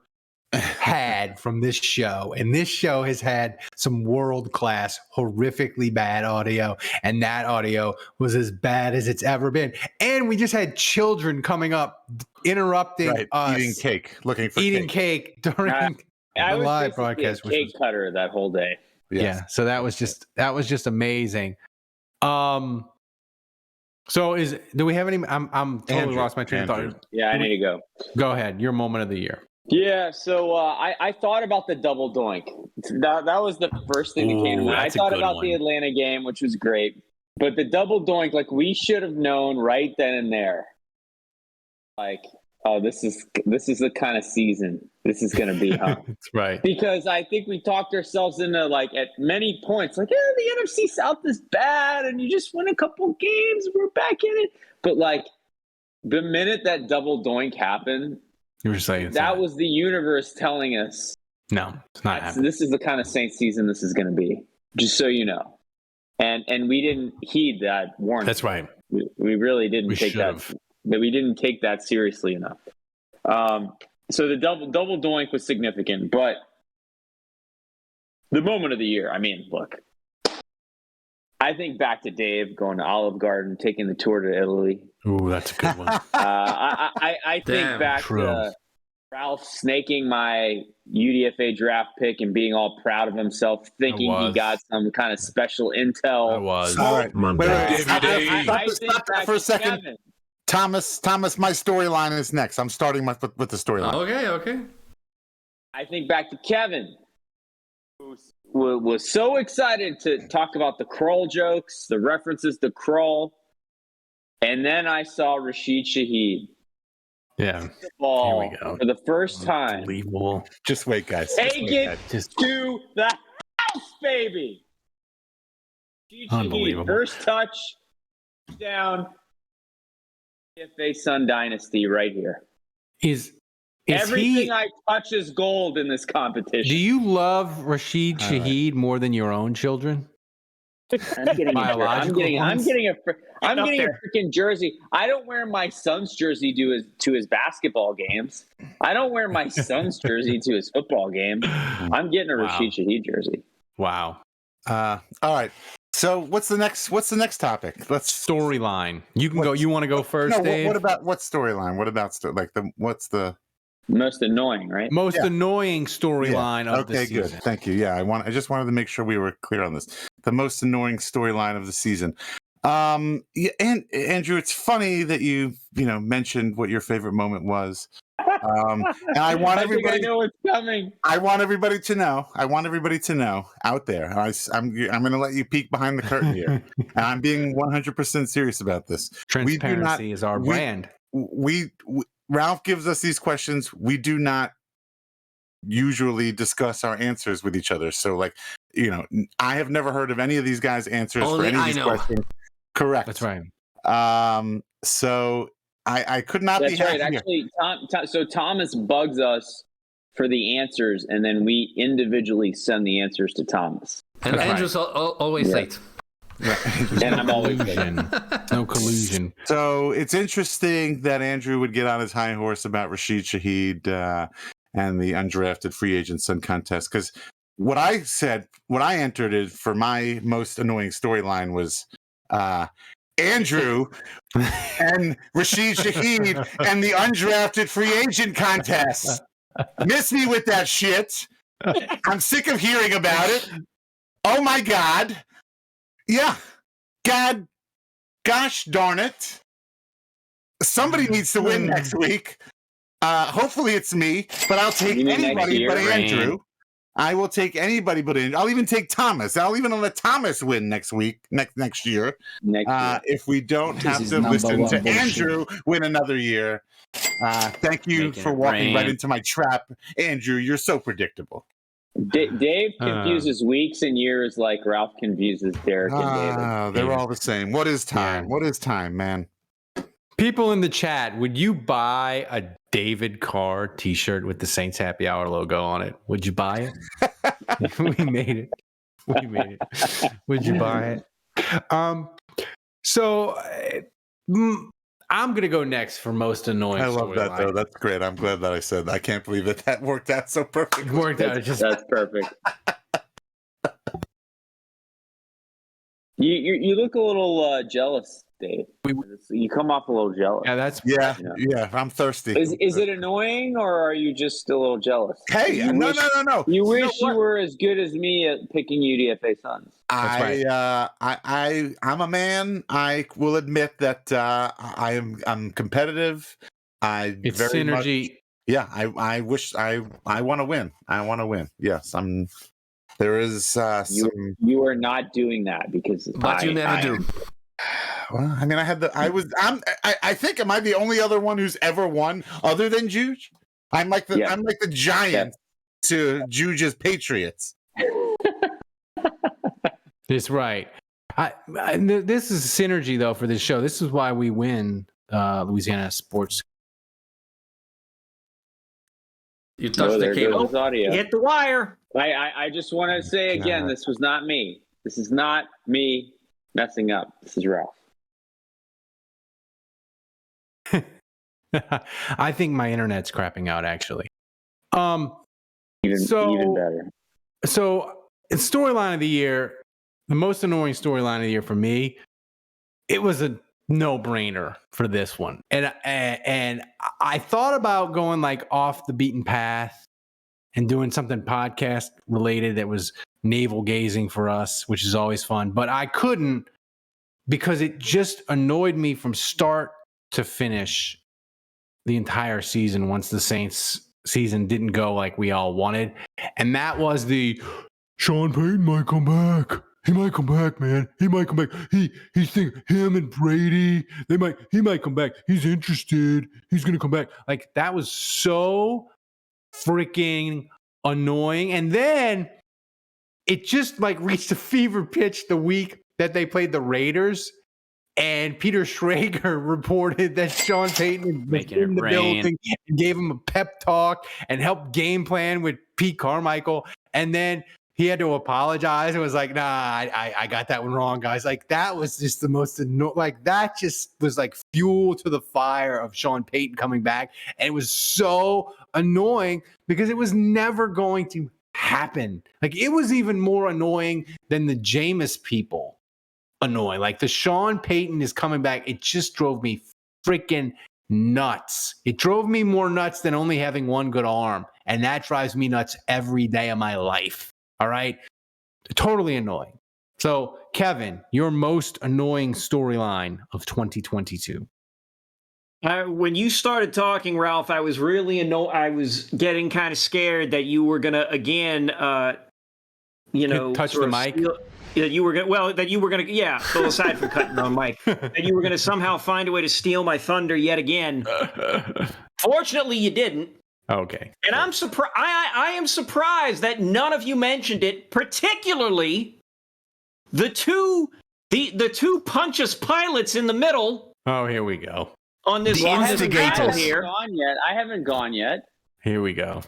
had from this show. And this show has had some world-class, horrifically bad audio. And that audio was as bad as it's ever been. And we just had children coming up, interrupting us. Eating cake, looking for eating cake during the live broadcast. I was cake cutter that whole day. Yes. Yeah. So that was just amazing. So do we have any? I'm totally lost my train of thought. Yeah, I need to go. Go ahead. Your moment of the year. Yeah. So I thought about the double doink. That was the first thing that came to mind. I thought about the Atlanta game, which was great, but the double doink, like we should have known right then and there. Like, oh, this is the kind of season this is going to be, huh? That's right. Because I think we talked ourselves into, like, at many points, like, yeah, the NFC South is bad, and you just win a couple games, we're back in it. But, like, the minute that double doink happened, you were saying that was the universe telling us, no, it's not happening. This is the kind of Saints season this is going to be, just so you know. And we didn't heed that warning. That's right. We really didn't take that. But we didn't take that seriously enough. So the double doink was significant, but the moment of the year, I mean, look, I think back to Dave going to Olive Garden, taking the tour to Italy. Ooh, that's a good one. I think back to Ralph snaking my UDFA draft pick and being all proud of himself, thinking he got some kind of special intel. I was. All right. Stop that for a second. Kevin. Thomas, my storyline is next. I'm starting with the storyline. Okay. I think back to Kevin, who was so excited to talk about the Kroll jokes, the references to Kroll, and then I saw Rashid Shaheed. Yeah. The ball here we go. For the first time. Unbelievable. Just wait, guys. Take it to the house, baby. Unbelievable. First touch down. UDFA Sun Dynasty right here. Is everything I touch is gold in this competition. Do you love Rashid Shaheed more than your own children? I'm getting a freaking jersey. I don't wear my son's jersey to his basketball games. I don't wear my son's jersey to his football game. I'm getting a Rashid Shaheed jersey. Wow. All right. So what's the next topic? Let's storyline. You can go. You want to go first, Dave? What about what storyline? What about what's the Most annoying, right? Most annoying storyline of the season. Okay, good. Thank you. Yeah, I just wanted to make sure we were clear on this. The most annoying storyline of the season. Yeah, and Andrew, it's funny that you mentioned what your favorite moment was. And I want everybody. I know what's coming. I want everybody to know. I want everybody to know out there. I'm going to let you peek behind the curtain here, and I'm being 100% serious about this. Transparency is our brand. Ralph gives us these questions. We do not usually discuss our answers with each other. So, I have never heard of any of these guys' answers for any of these questions. Correct. That's right. So I could not be happier. Actually, so Thomas bugs us for the answers, and then we individually send the answers to Thomas. And Andrew's always late. Right. And I'm always late. No collusion. So it's interesting that Andrew would get on his high horse about Rashid Shaheed and the undrafted free agent son contest, because what I entered it for my most annoying storyline was Andrew and Rashid Shaheed and the undrafted free agent contest. Miss me with that shit. I'm sick of hearing about it. Oh my God. Yeah. Gosh darn it. Somebody needs to win next week. Hopefully it's me, but I'll take anybody but Andrew. I will take anybody but Andrew. I'll even take Thomas. I'll even let Thomas win next week, next year. If we don't have to listen to Andrew win another year. Thank you for walking right into my trap, Andrew. You're so predictable. Dave confuses weeks and years like Ralph confuses Derek and David. They're all the same. What is time? Yeah. What is time, man? People in the chat, would you buy a David Carr t-shirt with the Saints Happy Hour logo on it? Would you buy it? We made it. Would you buy it? So I'm going to go next for most annoying. I love that, though. That's great. I'm glad that I said that. I can't believe that worked out so perfect. That's perfect. You look a little jealous, Dave. You come off a little jealous. Yeah. I'm thirsty. Is it annoying, or are you just a little jealous? Hey, no. You wish you were as good as me at picking UDFA Suns. I'm a man. I will admit that I'm competitive. It's very synergy. I wish I want to win. I want to win. Yes, there is some. You are not doing that because you never do. Well, I mean, I think am I the only other one who's ever won other than Juge? I'm like the giant to Juge's Patriots. That's right. This is synergy though for this show. This is why we win Louisiana Sports. You touched the cable. Hit the wire. I just want to say again, this was not me. This is not me messing up. This is Ralph. I think my internet's crapping out, actually. Even better. So, storyline of the year, the most annoying storyline of the year for me, it was a no-brainer for this one. And I thought about going like off the beaten path and doing something podcast related that was navel gazing for us, which is always fun. But I couldn't because it just annoyed me from start to finish the entire season once the Saints season didn't go like we all wanted. And that was the Sean Payton might come back. He might come back, man. He might come back. He's thinking him and Brady. He might come back. He's interested. He's gonna come back. Like that was so freaking annoying. And then it just like reached a fever pitch the week that they played the Raiders. And Peter Schrager reported that Sean Payton was in the building and gave him a pep talk and helped game plan with Pete Carmichael. And then he had to apologize and was like, nah, I got that one wrong, guys. Like, that was just the most that just was like fuel to the fire of Sean Payton coming back. And it was so annoying because it was never going to happen. Like, it was even more annoying than the Jameis people. Annoying. Like the Sean Payton is coming back. It just drove me freaking nuts. It drove me more nuts than only having one good arm. And that drives me nuts every day of my life. All right? Totally annoying. So, Kevin, your most annoying storyline of 2022. When you started talking, Ralph, I was really I was getting kind of scared that you were gonna again, touch the mic. That you were gonna, yeah. So aside from cutting on mic, that you were gonna somehow find a way to steal my thunder yet again. Fortunately, you didn't. Okay. And I'm surprised. I am surprised that none of you mentioned it, particularly the two Pontius Pilates in the middle. Oh, here we go. On this instigators here. I haven't gone yet. Here we go.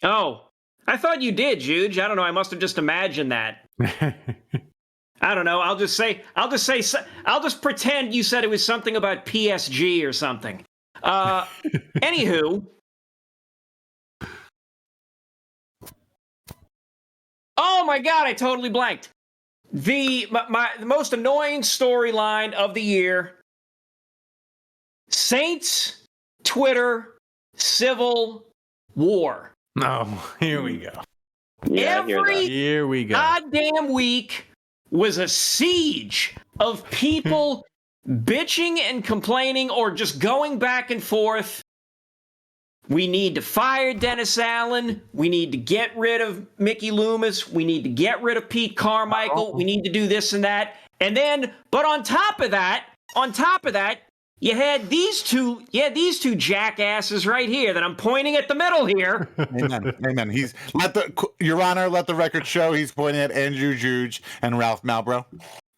Oh, I thought you did, Juge. I don't know. I must have just imagined that. I don't know. I'll just pretend you said it was something about PSG or something. Anywho. Oh my God, I totally blanked. The most annoying storyline of the year. Saints, Twitter, civil war. Oh, here we go. Yeah, Every we go. goddamn week was a siege of people bitching and complaining or just going back and forth. We need to fire Dennis Allen. We need to get rid of Mickey Loomis. We need to get rid of Pete Carmichael. We need to do this and that. And then, but on top of that, you had these two jackasses right here that I'm pointing at the middle here. Amen. Your Honor, let the record show he's pointing at Andrew Juge and Ralph Malbrough.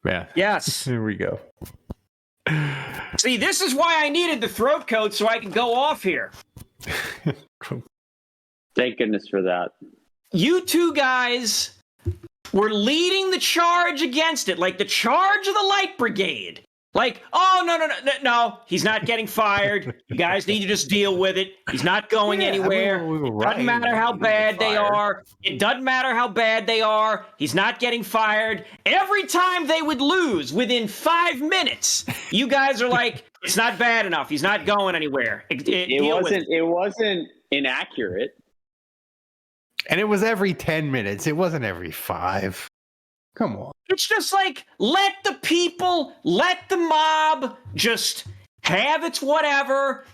Yeah. Yes. Here we go. See, this is why I needed the throat coat so I could go off here. Thank goodness for that. You two guys were leading the charge against it, like the charge of the Light Brigade. Like, oh, no, he's not getting fired. You guys need to just deal with it. He's not going anywhere. It doesn't matter how bad they are. It doesn't matter how bad they are. He's not getting fired. Every time they would lose within 5 minutes, you guys are like, it's not bad enough. He's not going anywhere. It wasn't inaccurate. And it was every 10 minutes. It wasn't every 5. Come on. It's just like, let the mob just have its whatever.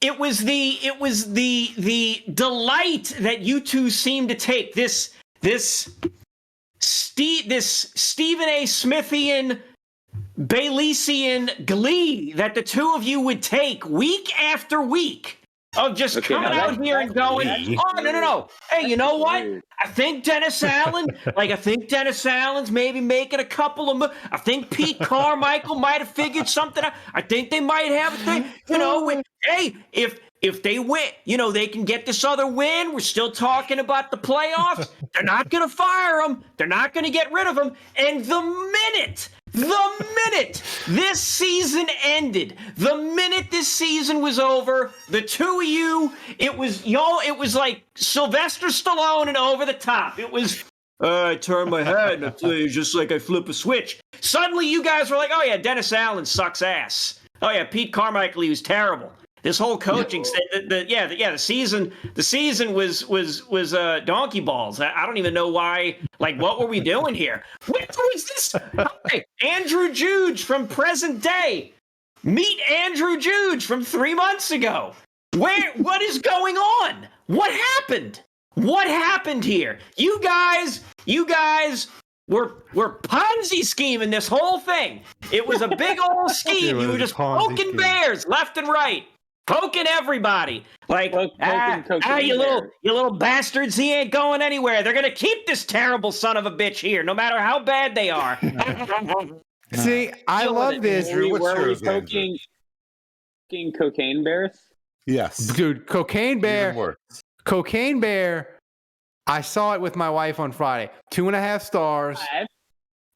It was the delight that you two seem to take. This Stephen A. Smithian, Baylesian glee that the two of you would take week after week. Of just coming out here and going, oh, no. Hey, you know what? I think Dennis Allen's maybe making a couple of I think Pete Carmichael might have figured something out. I think they might have a thing. Hey, if they win, they can get this other win. We're still talking about the playoffs. They're not going to fire him. They're not going to get rid of him. And the minute this season ended, the minute this season was over, the two of you, it was like Sylvester Stallone and Over the Top. It was, I turn my head and I tell you just like I flip a switch. Suddenly you guys were like, oh yeah, Dennis Allen sucks ass. Oh yeah, Pete Carmichael, he was terrible. This whole coaching, the season was donkey balls. I don't even know why. Like, what were we doing here? What was this? Hi, Andrew Juge from present day. Meet Andrew Juge from 3 months ago. What is going on? What happened? What happened here? You guys were Ponzi scheming this whole thing. It was a big old scheme. You were just poking bears left and right. Poking everybody. Like, you little bastards, he ain't going anywhere. They're going to keep this terrible son of a bitch here, no matter how bad they are. See, I love this. Were we poking cocaine bears? Yes. Dude, Cocaine Bear, I saw it with my wife on Friday. 2.5 stars.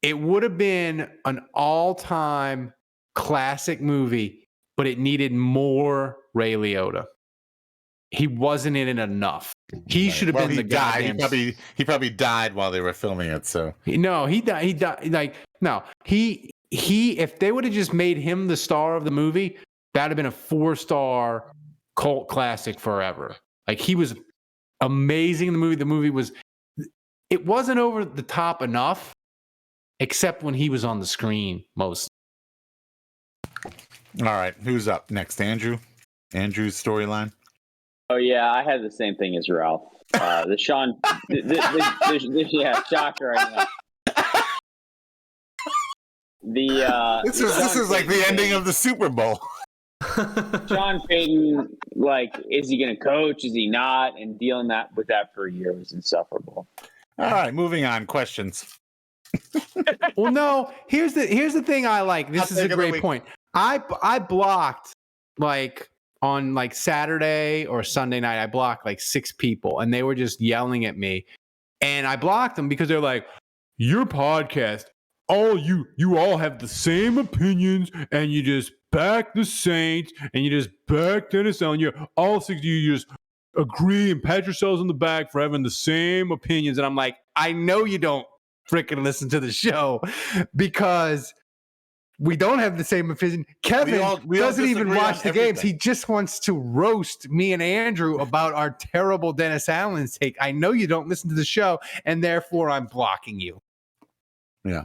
It would have been an all-time classic movie, but it needed more Ray Liotta. He wasn't in it enough. He should have been the guy. He probably died while they were filming it. So no, he died. He died. Like no, he. If they would have just made him the star of the movie, that'd have been a 4-star cult classic forever. Like, he was amazing in the movie. The movie it wasn't over the top enough, except when he was on the screen most. All right, who's up next? Andrew? Andrew's storyline? Oh, yeah, I had the same thing as Ralph. The Sean, yeah, shocker, I know. This is like the ending of the Super Bowl. Sean Payton, like, is he going to coach? Is he not? And dealing with that for a year was insufferable. All right, moving on. Questions. Well, no. Here's the thing I like. This is a great point. I blocked, like, on like Saturday or Sunday night. I blocked like 6 people, and they were just yelling at me. And I blocked them because they're like, "Your podcast, you all have the same opinions, and you just back the Saints, and you just back Dennis Allen. You all 6 of you just agree and pat yourselves on the back for having the same opinions." And I'm like, I know you don't freaking listen to the show because we don't have the same opinion. Kevin doesn't even watch the games. He just wants to roast me and Andrew about our terrible Dennis Allen take. I know you don't listen to the show, and therefore I'm blocking you. Yeah.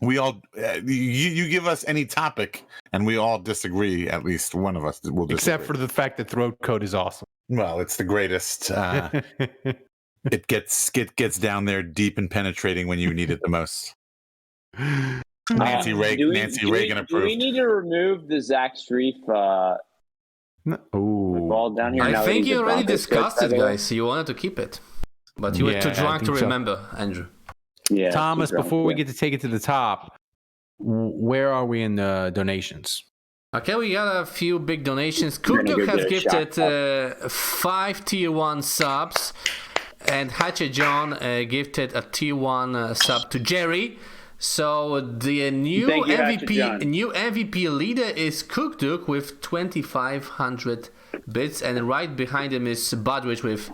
We all, you give us any topic, and we all disagree. At least one of us will disagree. Except for the fact that throat coat is awesome. Well, it's the greatest. It gets down there deep and penetrating when you need it the most. Nancy Reagan approved. Do we need to remove the Zach Strief ball down here? I think you already discussed it, guys. You wanted to keep it, but you were too drunk to remember, Andrew. Yeah, Thomas, before we get to take it to the top, where are we in the donations? Okay, we got a few big donations. Cookdog has gifted 5 tier 1 subs, and Hatchet John gifted a tier 1 sub to Jerry. So the new MVP leader is Cookdog with 2,500 bits, and right behind him is Budrich with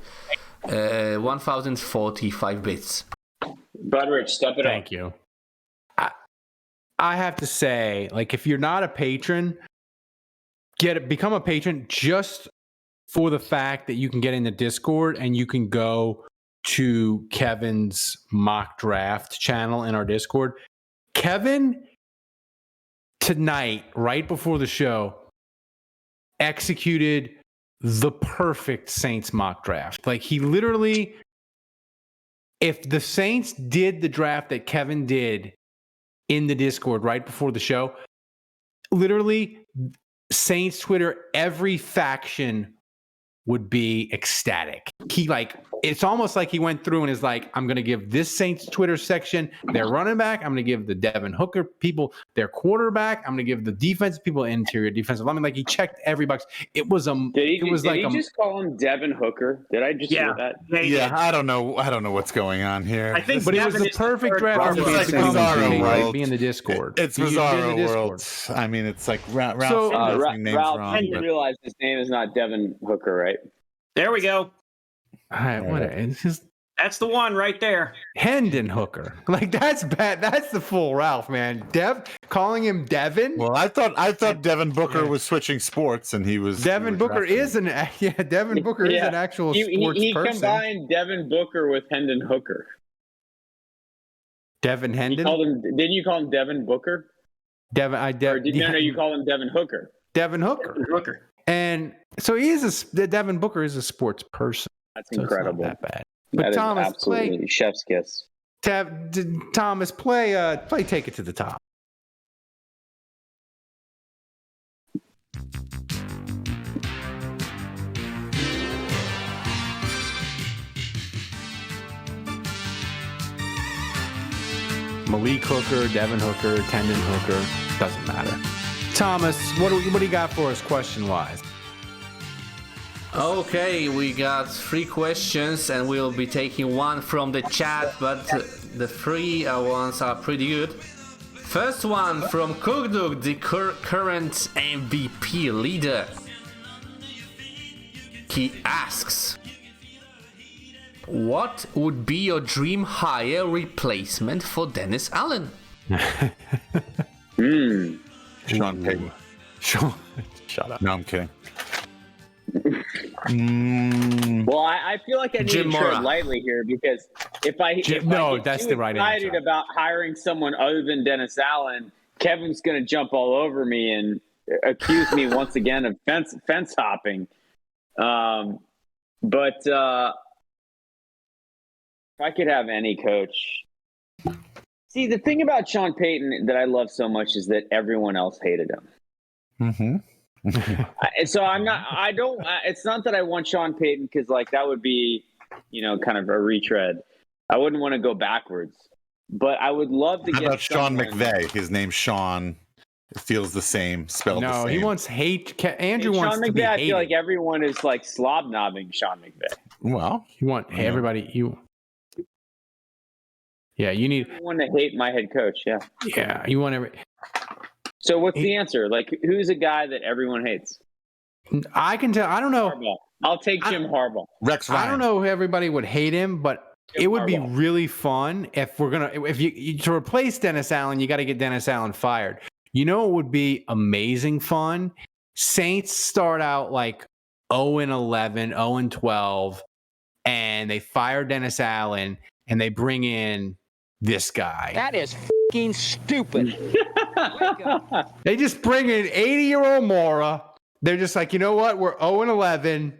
1,045 bits. Budrich, step it up. Thank you. I have to say, like, if you're not a patron, become a patron just for the fact that you can get in the Discord and you can go to Kevin's mock draft channel in our Discord. Kevin, tonight, right before the show, executed the perfect Saints mock draft. Like, he literally, if the Saints did the draft that Kevin did in the Discord right before the show, literally, Saints Twitter, every faction would be ecstatic. It's almost like he went through and is like, I'm going to give this Saints Twitter section their running back. I'm going to give the Devin Hooker people their quarterback. I'm going to give the defensive people interior defensive lineman. Like, he checked every box. It was Did he just call him Devin Hooker? Did I just hear that? Yeah, I don't know what's going on here. I think, but it was the perfect draft. It's like Bizarro World. Be in the Discord. It's Bizarro World. I mean, it's like Ralph. Ralph didn't realize his name is not Devin Hooker, right? There we go. All right, that's the one right there. Hendon Hooker. Like, that's bad. That's the full Ralph, man. Calling him Devin. Well, I thought Devin Booker was switching sports, and he was. Devin Booker is an actual sports he person. He combined Devin Booker with Hendon Hooker. Devin Hendon. Didn't you call him Devin Booker? No, you call him Devin Hooker. Devin Hooker. And so Devin Booker is a sports person. That's incredible. It's not that bad. But Thomas, absolutely chef's kiss. Thomas, play Take It to the Top. Malik Hooker, Devin Hooker, Tendon Hooker, doesn't matter. Thomas, what do you got for us question-wise? Okay, we got 3 questions, and we'll be taking one from the chat, but the 3 ones are pretty good. First one from Cookdog, the current MVP leader. He asks, what would be your dream hire replacement for Dennis Allen? Sean Payton. Shut up. No, I'm kidding. Well, I feel like I need Jim to tread Mora. lightly here because if I get that's too the right excited answer. about hiring someone other than Dennis Allen, Kevin's going to jump all over me and accuse me once again of fence hopping. But if I could have any coach. See, the thing about Sean Payton that I love so much is that everyone else hated him. Mm-hmm. So it's not that I want Sean Payton because like that would be, kind of a retread. I wouldn't want to go backwards, but I would love to How get about Sean someone, McVay? His name's Sean. It feels the same, spelled the No, same. he wants hate. Andrew Sean wants to be McVay, I hated. feel like everyone is like slob knobbing Sean McVay. Well, You want everybody. You need. Everyone to hate my head coach. Yeah. Yeah, you want every. So what's the answer? Like, who's a guy that everyone hates? I can tell. I don't know. Harbaugh. I'll take Jim Harbaugh. Rex Ryan. I don't know if everybody would hate him, but it would be really fun if you to replace Dennis Allen, you got to get Dennis Allen fired. You know, it would be amazing fun. Saints start out like 0-11, 0-12, and they fire Dennis Allen and they bring in this guy. That is fucking stupid. They just bring in 80-year-old Mora. They're just like, you know what? We're 0-11.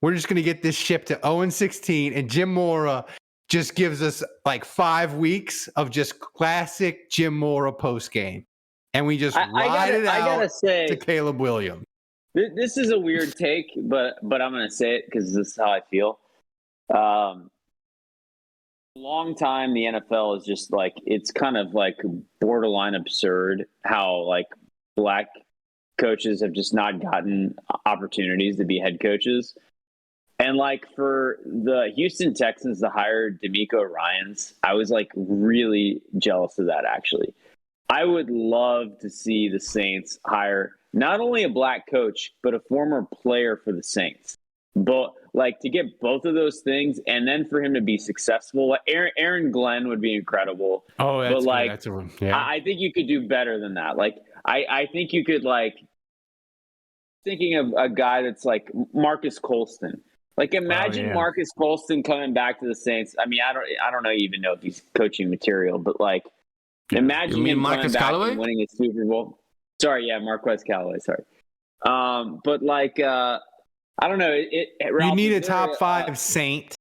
We're just going to get this ship to 0-16. And Jim Mora just gives us like 5 weeks of just classic Jim Mora post game. And we just ride it out to Caleb Williams. This is a weird take, but I'm going to say it because this is how I feel. Long time the NFL is just like, it's kind of like borderline absurd how like black coaches have just not gotten opportunities to be head coaches. And like for the Houston Texans to hire DeMeco Ryans, I was like really jealous of that actually. I would love to see the Saints hire not only a black coach, but a former player for the Saints. But like to get both of those things and then for him to be successful, like Aaron Glenn would be incredible. Oh, that's but like, I think you could do better than that. Like, I think you could like thinking of a guy that's like Marcus Colston. Like imagine Marcus Colston coming back to the Saints. I mean, I don't even know if he's coaching material, but like imagine him coming back and winning a Super Bowl. Sorry, Marquez Callaway. Sorry. But like I don't know. You need a top 5 Saint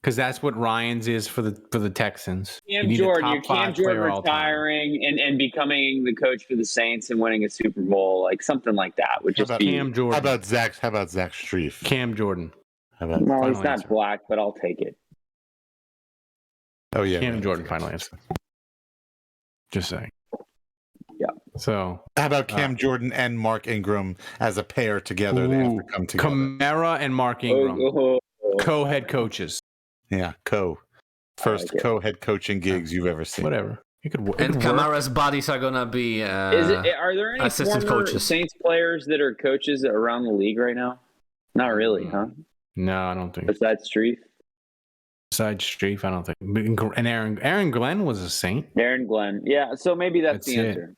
because that's what Ryans is for the Texans. Cam Jordan retiring and becoming the coach for the Saints and winning a Super Bowl, like something like that would just be. Cam Jordan. How about Zach Strief? Cam Jordan. No, he's not black, but I'll take it. Oh yeah, Cam Jordan. Final answer. Just saying. Yeah. So how about Cam Jordan and Mark Ingram as a pair together? They have to come together. Kamara and Mark Ingram, co-head coaches. Yeah, first co-head coaching gigs you've ever seen. Whatever. And Kamara's buddies are gonna be are there any assistant former coaches. Saints players that are coaches around the league right now? Not really, huh? No, I don't think. Besides Strief? Besides Strief, I don't think. And Aaron Glenn was a Saint. Aaron Glenn. Yeah, so maybe that's the answer.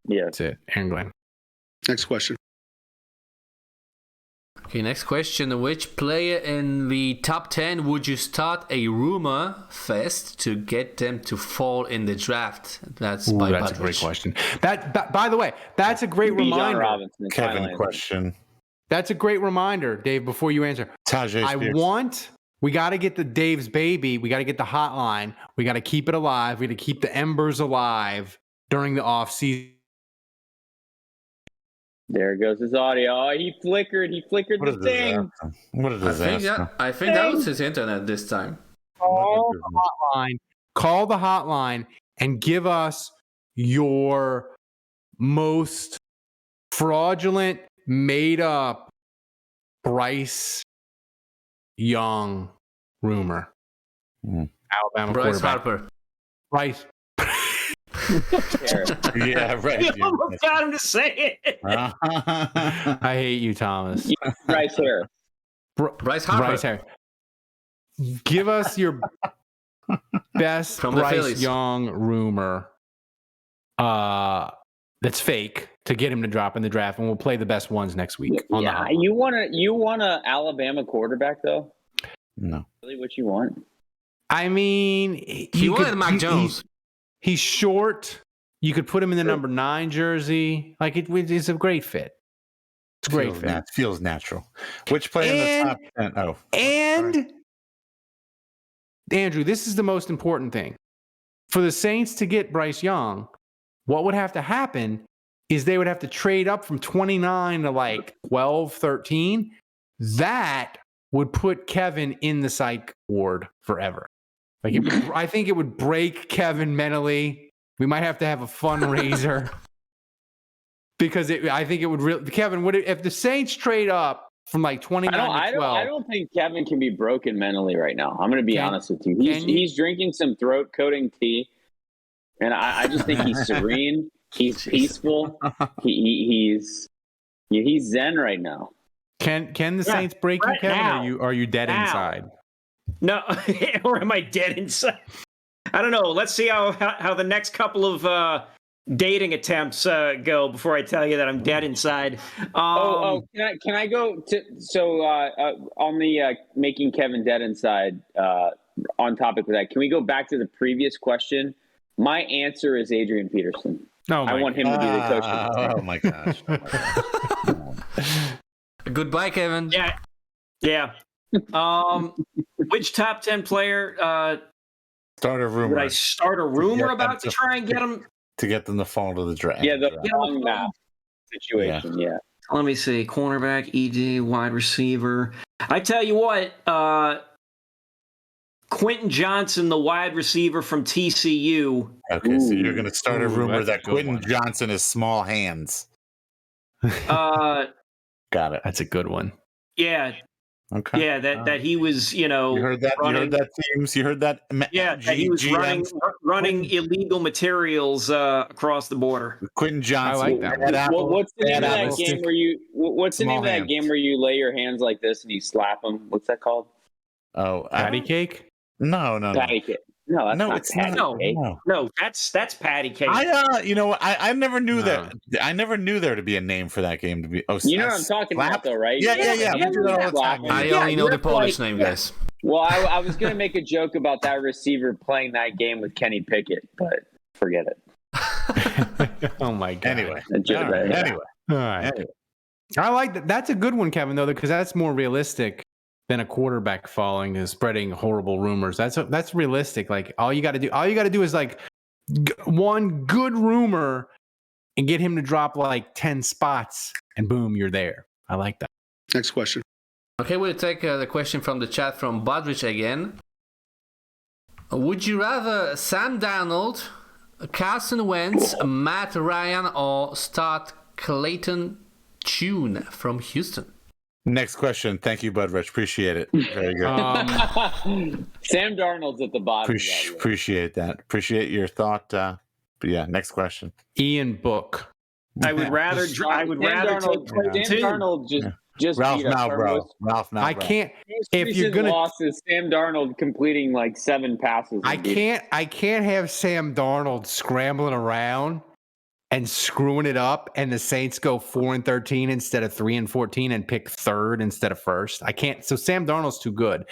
Yeah. That's it. Aaron Glenn. Next question. Okay, next question. Which player in the top 10 would you start a rumor fest to get them to fall in the draft? That's a great question. By the way, that's a great reminder. Kevin question. That's a great reminder, Dave, before you answer. We got to get the Dave's baby. We got to get the hotline. We got to keep it alive. We got to keep the embers alive during the off season. There goes his audio. Oh, he flickered. He flickered the thing. What a disaster. I think that was his internet this time. Call the hotline and give us your most fraudulent, made up Bryce Young rumor. Alabama Bryce quarterback. Harper. Bryce. Yeah, right. You almost got him to say it. I hate you, Thomas. Bryce Harris. Bryce Harper. Bryce Harris. Give us your best From the Bryce Phillies. Young rumor. That's fake. to get him to drop in the draft, and we'll play the best ones next week. Yeah, you want a Alabama quarterback though? No, really, what you want? I mean, he wanted Mac Jones. He's short. You could put him in the number 9 jersey. Like it's a great fit. It's a great fit. Feels natural. Which player in the top 10? Oh, and Andrew, this is the most important thing. For the Saints to get Bryce Young, what would have to happen is they would have to trade up from 29 to like 12, 13. That would put Kevin in the psych ward forever. Like I think it would break Kevin mentally. We might have to have a fundraiser because I think it would really. Kevin, if the Saints trade up from like 29 to 12, I don't think Kevin can be broken mentally right now. I'm going to be honest with you. He's drinking some throat coating tea, and I just think he's serene. He's peaceful. He's zen right now. Can the Saints break you, Kevin? Now, or are you dead inside? No, or am I dead inside? I don't know. Let's see how the next couple of dating attempts go before I tell you that I'm dead inside. Can I go to on the making Kevin dead inside on topic with that? Can we go back to the previous question? My answer is Adrian Peterson. I want him to be the coach. Oh my gosh! Goodbye, Kevin. Yeah. Which top 10 player? Start a rumor. Would I start a rumor about to try and get them to fall to the draft? Yeah, the long map situation. Yeah. Let me see. Cornerback, ED, wide receiver. I tell you what. Quentin Johnson, the wide receiver from TCU. Okay, so you're going to start a rumor that Quentin Johnson has small hands. Got it. That's a good one. Yeah. Okay. Yeah, that he was, You heard that? Running, you heard that, teams? You heard that? Yeah, that he was running illegal materials across the border. Quentin Johnson. I like that. What's the name of that game where you? What's the name of that game where you lay your hands like this and you slap them? What's that called? Oh, patty cake? No. Patty cake. No, that's not patty cake. No, that's patty cake. I never knew that. I never knew there to be a name for that game to be. Oh, you know what I'm talking about, though, right? Yeah. We do that all the time. I only know the Polish name, guys. Well, I was going to make a joke about that receiver playing that game with Kenny Pickett, but forget it. Oh my god. Anyway. All right. I like that. That's a good one, Kevin, though, because that's more realistic than a quarterback falling and spreading horrible rumors. That's realistic. Like all you got to do is like one good rumor and get him to drop like 10 spots and boom, you're there. I like that. Next question. Okay, we'll take the question from the chat from Budrich again. Would you rather Sam Darnold, Carson Wentz, Matt Ryan, or start Clayton Tune from Houston? Next question. Thank you, Bud Rich. Appreciate it. Very good. Sam Darnold's at the bottom. Appreciate that. Appreciate your thought. But yeah, next question. Ian Book. I would rather take Darnold just Ralph Malbrough. Ralph Malbrough. I can't. If you're gonna loss is Sam Darnold completing like 7 passes. I can't have Sam Darnold scrambling around and screwing it up, and the Saints go 4-13 instead of 3-14 and pick 3rd instead of 1st. I can't. So Sam Darnold's too good.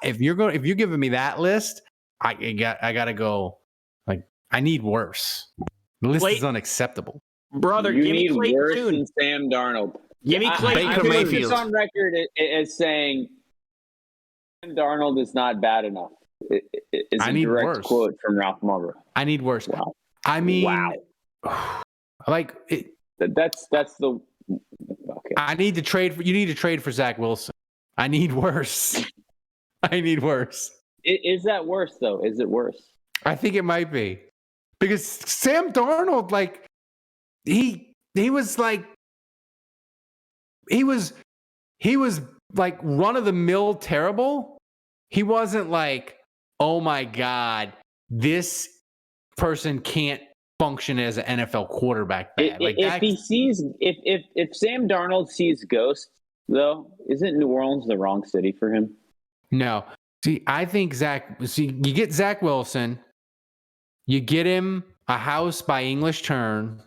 If you're giving me that list, I gotta go. Like I need worse. The list is unacceptable. Brother, you give need me worse than Sam Darnold. Give me Baker Mayfield. I'm on record as saying Sam Darnold is not bad enough. It's a direct quote from Ralph Malbrough. I need worse. Wow. I mean, like that's the okay. I need to trade for. You need to trade for Zach Wilson. I need worse. I need worse. Is that worse though? Is it worse? I think it might be because Sam Darnold, like he was like he was like run of the mill terrible. He wasn't like, oh my God, this person can't function as an NFL quarterback bad. If Sam Darnold sees ghosts, though, isn't New Orleans the wrong city for him? No. See, I think you get Zach Wilson, you get him a house by English Turn.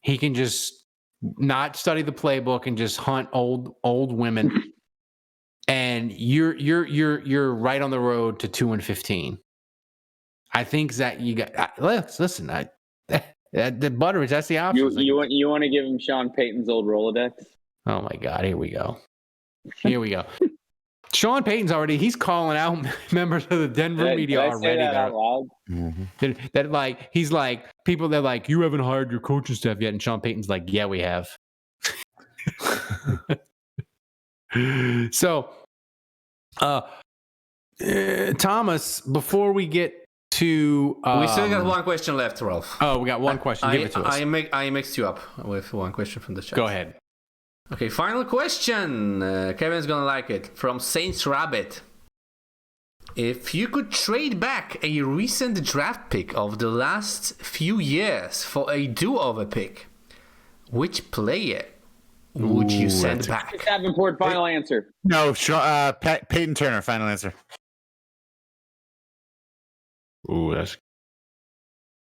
He can just not study the playbook and just hunt old women, and you're right on the road to 2-15. I think that you got. Listen, the Butteridge. That's the option. You want to give him Sean Payton's old Rolodex? Oh my God! Here we go. Sean Payton's he's calling out members of the Denver media already. That out loud? Mm-hmm. That like he's like people that like you haven't hired your coaching staff yet, and Sean Payton's like, yeah, we have. So, Thomas, before we get to, we still got one question left, Ralph. Oh, we got one question. Give it to us. I mixed you up with one question from the chat. Go ahead. Okay, final question. Kevin's gonna like it. From Saints Rabbit. If you could trade back a recent draft pick of the last few years for a do-over pick, which player would you send back? Davenport, final answer. No, Peyton Turner, final answer. Ooh, that's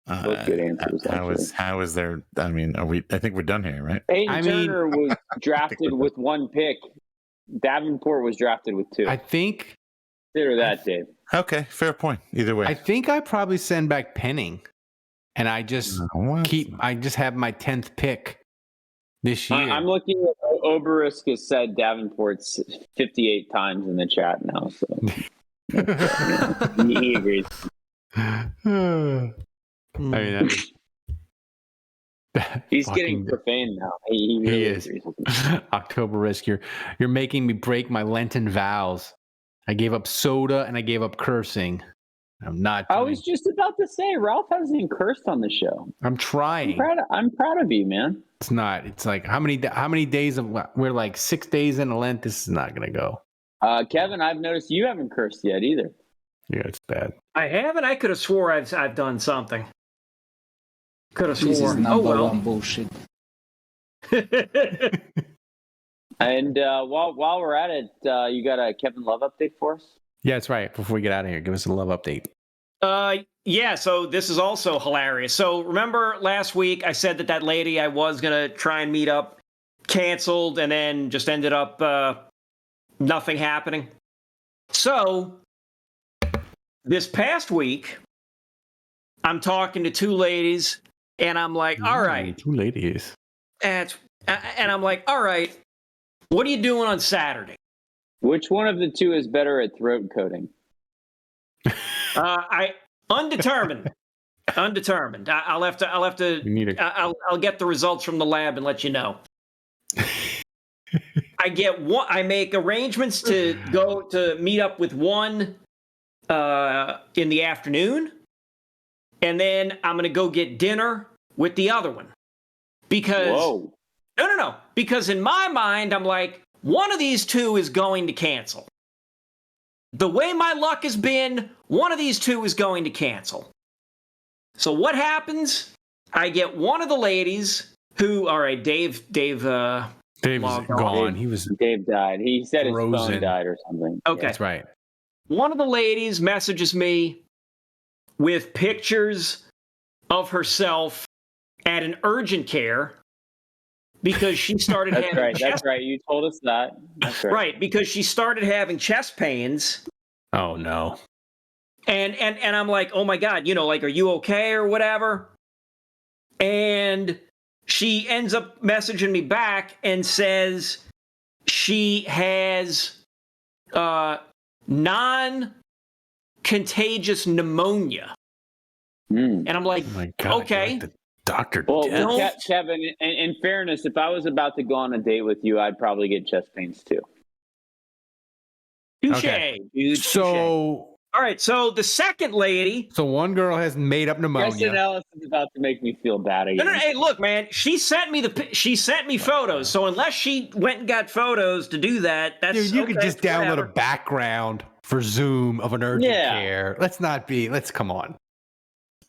both good answers. How is there? I mean, I think we're done here, right? Peyton Turner was drafted with 1 pick. Davenport was drafted with 2. I think. Consider that, Dave. Okay, fair point. Either way, I think I probably send back Penning, and I just I just have my 10th pick this year. I'm looking at Oberisk has said Davenport's 58 times in the chat now, so he agrees. I mean, he's getting profane now. He really is. October risk. You're making me break my Lenten vows. I gave up soda and I gave up cursing. I'm not. I was just about to say, Ralph hasn't even cursed on the show. I'm trying. I'm proud of you, man. It's not. It's like how many days of we're like 6 days into Lent. This is not gonna go. Kevin, I've noticed you haven't cursed yet either. Yeah, it's bad. I haven't. I could have swore I've done something. Could have This is sworn. number one bullshit. And while we're at it, you got a Kevin Love update for us? Yeah, that's right. Before we get out of here, give us a Love update. Yeah, so this is also hilarious. So remember last week I said that lady I was going to try and meet up canceled and then just ended up nothing happening. So this past week, I'm talking to 2 ladies and I'm like, all right. 2 ladies. And I'm like, all right, what are you doing on Saturday? Which one of the 2 is better at throat coating? Undetermined. I'll have to. I'll get the results from the lab and let you know. I make arrangements to go to meet up with one in the afternoon, and then I'm gonna go get dinner with the other one because no. Because in my mind, I'm like, one of these 2 is going to cancel. The way my luck has been, one of these 2 is going to cancel. So what happens? I get one of the ladies who, all right, Dave's gone. Dave died. He said his phone died or something. Okay. That's right. One of the ladies messages me with pictures of herself at an urgent care because she started having That's right. You told us that. That's right. Right, because she started having chest pains. Oh no. And I'm like, oh my God, like, are you okay or whatever? And she ends up messaging me back and says she has non-contagious pneumonia. And I'm like, oh my God, okay. Like the doctor. Well, Kevin, in fairness, if I was about to go on a date with you, I'd probably get chest pains too. Touche, okay. Dude. So, all right. So the second lady. So one girl has made up pneumonia. Preston Ellis is about to make me feel bad again. No. Hey, look, man. She sent me photos. So unless she went and got photos to do that, that's dude. You could just download a background for Zoom of an urgent care. Let's come on.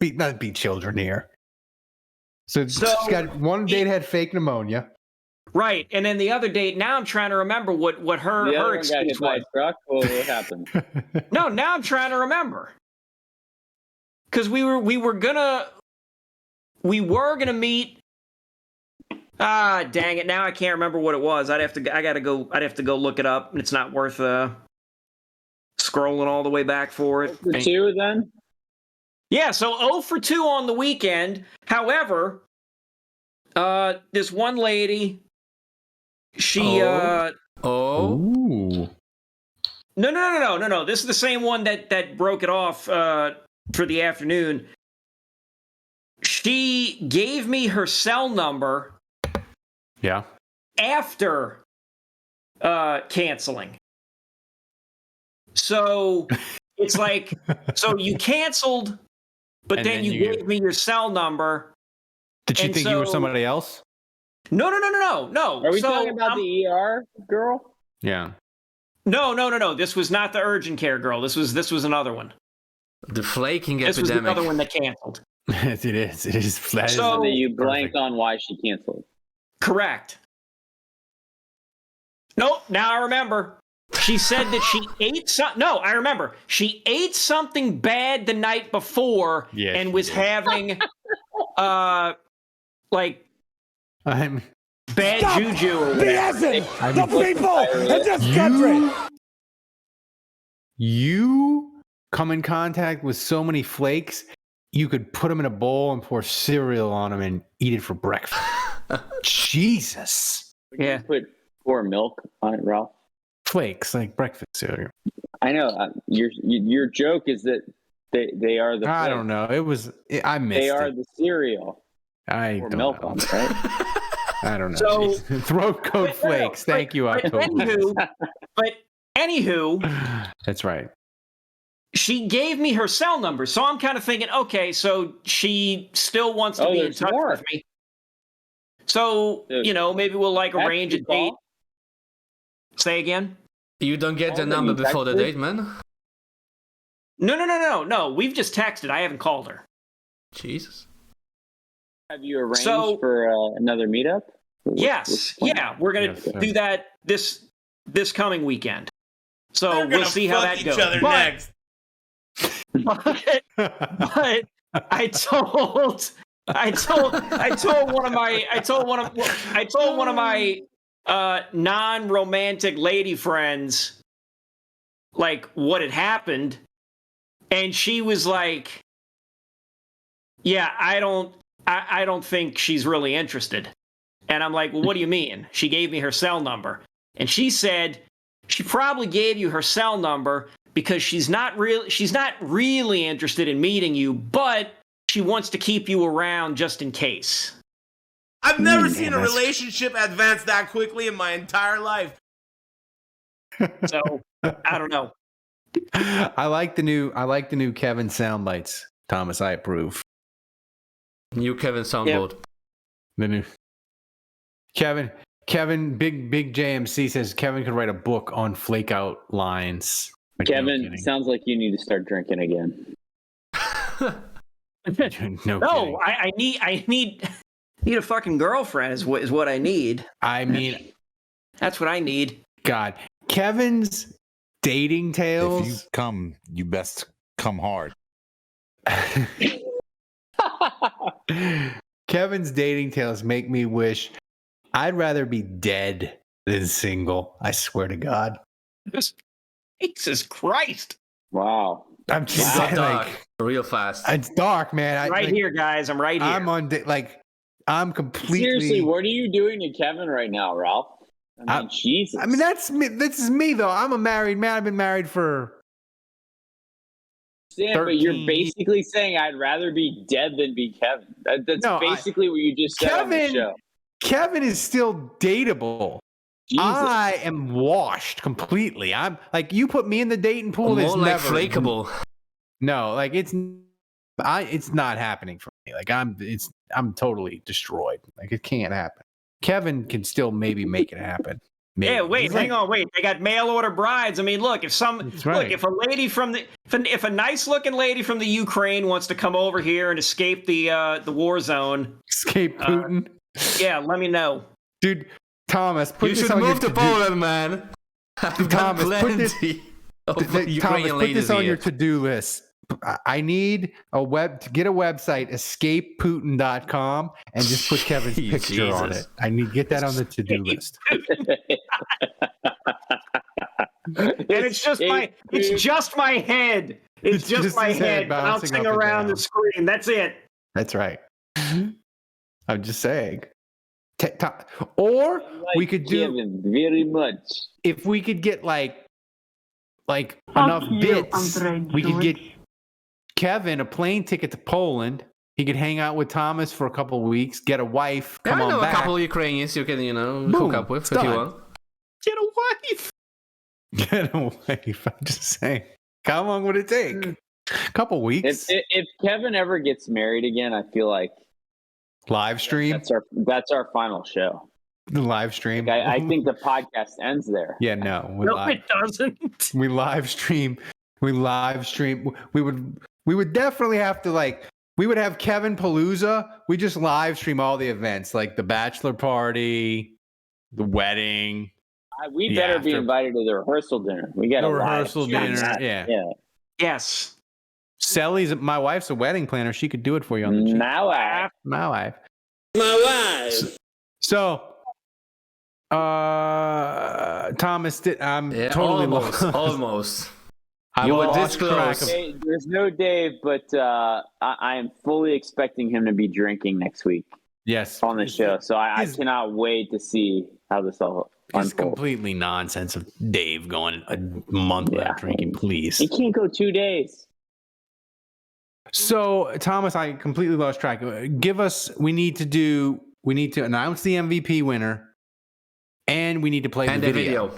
Not be children here. So she's got one date had fake pneumonia. Right, and then the other date. Now I'm trying to remember what her excuse was. Well, what happened? No, now I'm trying to remember because we were gonna meet Ah, dang it! Now I can't remember what it was. I'd have to go look it up, and it's not worth scrolling all the way back for it. For 2 then? Yeah, so 0 for 2 on the weekend. However, this one lady, she Oh. Ooh. No. This is the same one that broke it off for the afternoon. She gave me her cell number. Yeah. After canceling. So it's like, so you canceled, but then you gave me your cell number. Did she think you were somebody else? No. Are we talking about the ER girl? Yeah. No. This was not the urgent care girl. This was another one. The flaking This epidemic. was the other one that canceled. It is. It is flat. So you blanked on why she canceled. Correct. Nope. Now I remember. She said that she ate something. No, I remember. She ate something bad the night before and was having, like, bad juju or whatever. The people in this country. You come in contact with so many flakes, you could put them in a bowl and pour cereal on them and eat it for breakfast. Jesus. Yeah. Pour milk on it, Ralph. Flakes, like breakfast cereal. I know. Your joke is that they are the. I flakes. don't know. I missed it. They are the cereal. I Pour don't milk know. on it, right? I don't know. So, throat coat flakes. Thank you, October. Anywho, that's right. She gave me her cell number, so I'm kind of thinking, okay, so she still wants to be in touch with me. So, maybe we'll arrange a date. Say again? You don't get the number before the date, man? No. We've just texted. I haven't called her. Jesus. Have you arranged for another meetup? Yes. Yeah, we're going to do that this coming weekend. So we'll see how that goes. Next. But I told one of my non-romantic lady friends what had happened, and she was like, yeah, I don't think she's really interested. And I'm like, well, what do you mean? She gave me her cell number, and she said she probably gave you her cell number because she's not really interested in meeting you, but she wants to keep you around just in case. I've never seen a relationship advance that quickly in my entire life. So I don't know. I like the new Kevin sound bites, Thomas. I approve. New Kevin soundboard. The new Kevin, big JMC says Kevin could write a book on flake out lines. Kevin, sounds like you need to start drinking again. No, I need a fucking girlfriend is what I need. I mean, that's what I need. God, Kevin's dating tales. If you come, you best come hard. Kevin's dating tales make me wish I'd rather be dead than single. I swear to God. Jesus Christ. Wow. I'm just saying, dark, real fast. It's dark, man. Here, guys. I'm right here. I'm on I'm completely. Seriously, what are you doing to Kevin right now, Ralph? I mean, Jesus. I mean, that's me. This is me, though. I'm a married man. I've been married for. Yeah, but you're basically saying I'd rather be dead than be Kevin. That's basically what you just said on the show. Kevin is still dateable. Jesus. I am washed completely. I'm like, you put me in the dating pool. More it's like never flakeable. No, it's not happening for me. Like I'm totally destroyed. Like it can't happen. Kevin can still maybe make it happen. Maybe. Yeah, wait, hang on, wait. They got mail order brides. I mean, look, if a nice looking lady from the Ukraine wants to come over here and escape the war zone, escape Putin. Yeah, let me know, dude. Thomas, you should move to Poland, man. Thomas, put this on your to-do list. I need a website, escapeputin.com, and just put Kevin's picture on it. I need to get that on the to-do list. And it's just my head. It's just my head bouncing around the screen. That's it. That's right. I'm just saying. Or we could do Kevin very much. If we could get like enough bits, we could get Kevin a plane ticket to Poland. He could hang out with Thomas for a couple of weeks, get a wife. Come on back. A couple of Ukrainians you can, hook up with if you want. Get a wife. Get a wife. I'm just saying. How long would it take? A couple weeks. If Kevin ever gets married again, I feel like live stream. That's our final show. The live stream. Like, I think the podcast ends there. Yeah, no. It doesn't. We live stream. We would definitely have to we would have Kevin Palooza. We just live stream all the events, like the bachelor party, the wedding. We better be invited to the rehearsal dinner. We got a rehearsal dinner. Yeah. Yes. Sally's my wife's a wedding planner. She could do it for you on the My wife. So, Thomas, I'm totally almost. You would disclose. There's no Dave, but I am fully expecting him to be drinking next week. Yes, on the show. So I cannot wait to see how this all unfolds. It's completely nonsense of Dave going a month without drinking. Please, he can't go 2 days. So Thomas, I completely lost track. We need to announce the MVP winner, and we need to play the video.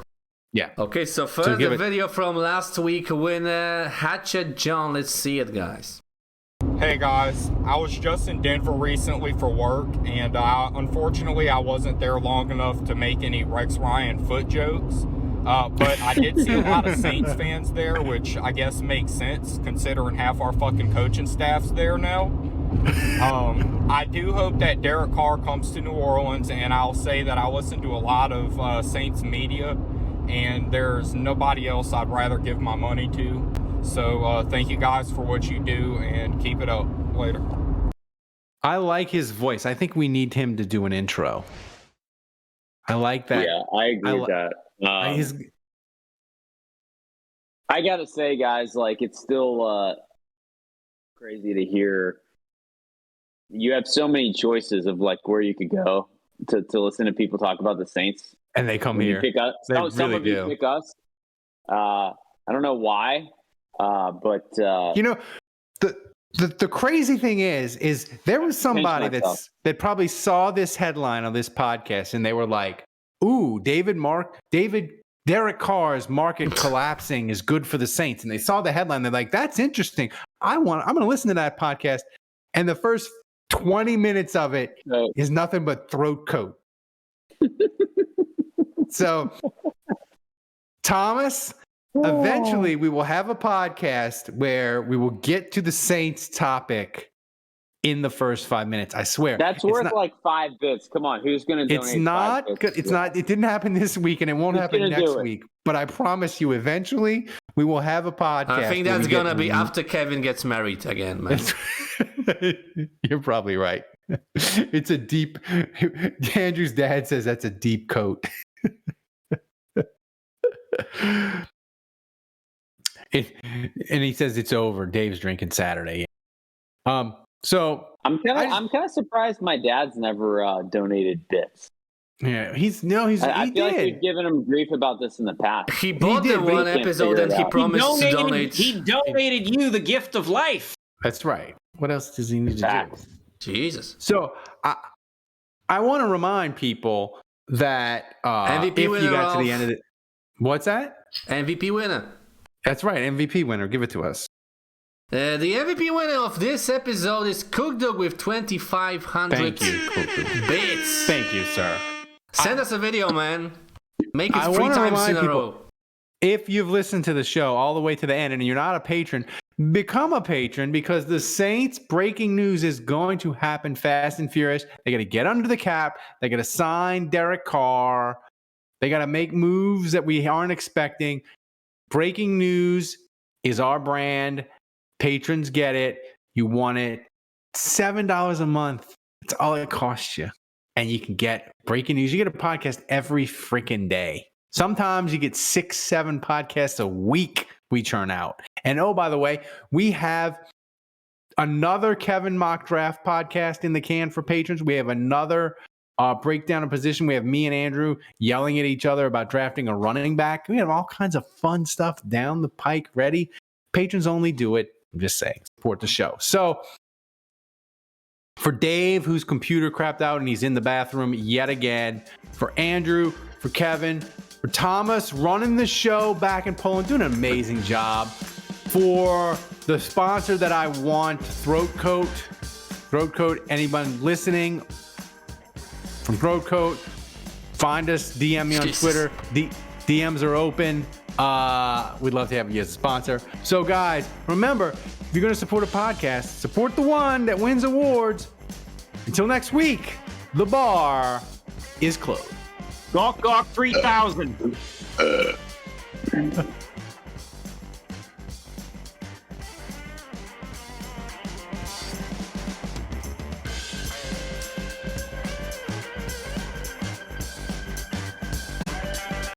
Yeah. Okay, so first the video from last week winner, Hatchet John. Let's see it, guys. Hey guys, I was just in Denver recently for work, and unfortunately I wasn't there long enough to make any Rex Ryan foot jokes. But I did see a lot of Saints fans there, which I guess makes sense considering half our fucking coaching staff's there now. I do hope that Derek Carr comes to New Orleans, and I'll say that I listen to a lot of Saints media, and there's nobody else I'd rather give my money to. So thank you guys for what you do, and keep it up. Later. I like his voice. I think we need him to do an intro. I like that. Yeah, I agree with that. I gotta say, guys, it's still crazy to hear. You have so many choices of where you could go to listen to people talk about the Saints, and they come here. Pick us. Some of you pick us. I don't know why, but the crazy thing is there was somebody that probably saw this headline on this podcast, and they were like, "Ooh, Derek Carr's market collapsing is good for the Saints." And they saw the headline. They're like, "That's interesting. I'm going to listen to that podcast." And the first 20 minutes of it is nothing but throat coat. So, Thomas, eventually we will have a podcast where we will get to the Saints topic in the first 5 minutes. I swear. That's worth 5 bits. Come on, who's going to donate? It's not good. It's not. It didn't happen this week, and it won't happen next week. But I promise you, eventually we will have a podcast. I think that's going to be after Kevin gets married again, man. You're probably right. It's a deep. Andrew's dad says that's a deep coat. And he says it's over. Dave's drinking Saturday. So I'm kind of surprised my dad's never donated bits. Yeah, I feel like we've given him grief about this in the past. He bought the one episode and he promised to donate. He donated you the gift of life. That's right. What else does he need to do? Jesus. So I want to remind people that MVP if winner you got to the end of it, what's that? MVP winner. That's right, MVP winner. Give it to us. The MVP winner of this episode is Cookdog with 2,500 bits. Thank you, sir. Send us a video, man. Make it 3 times in a row. If you've listened to the show all the way to the end and you're not a patron, become a patron, because the Saints breaking news is going to happen fast and furious. They got to get under the cap. They got to sign Derek Carr. They got to make moves that we aren't expecting. Breaking news is our brand. Patrons get it. You want it. $7 a month. That's all it costs you. And you can get breaking news. You get a podcast every freaking day. Sometimes you get 6-7 podcasts a week we churn out. And oh, by the way, we have another Kevin Mock Draft podcast in the can for patrons. We have another breakdown of position. We have me and Andrew yelling at each other about drafting a running back. We have all kinds of fun stuff down the pike ready. Patrons only do it. I'm just saying, support the show. So for Dave, whose computer crapped out and he's in the bathroom yet again, for Andrew, for Kevin, for Thomas running the show back in Poland, doing an amazing job, for the sponsor that I want, Throat Coat, anyone listening from Throat Coat, find us, DM me on Twitter. DMs are open. We'd love to have you as a sponsor. So guys, remember, if you're going to support a podcast, support the one that wins awards. Until next week, the bar is closed. Gawk 3000.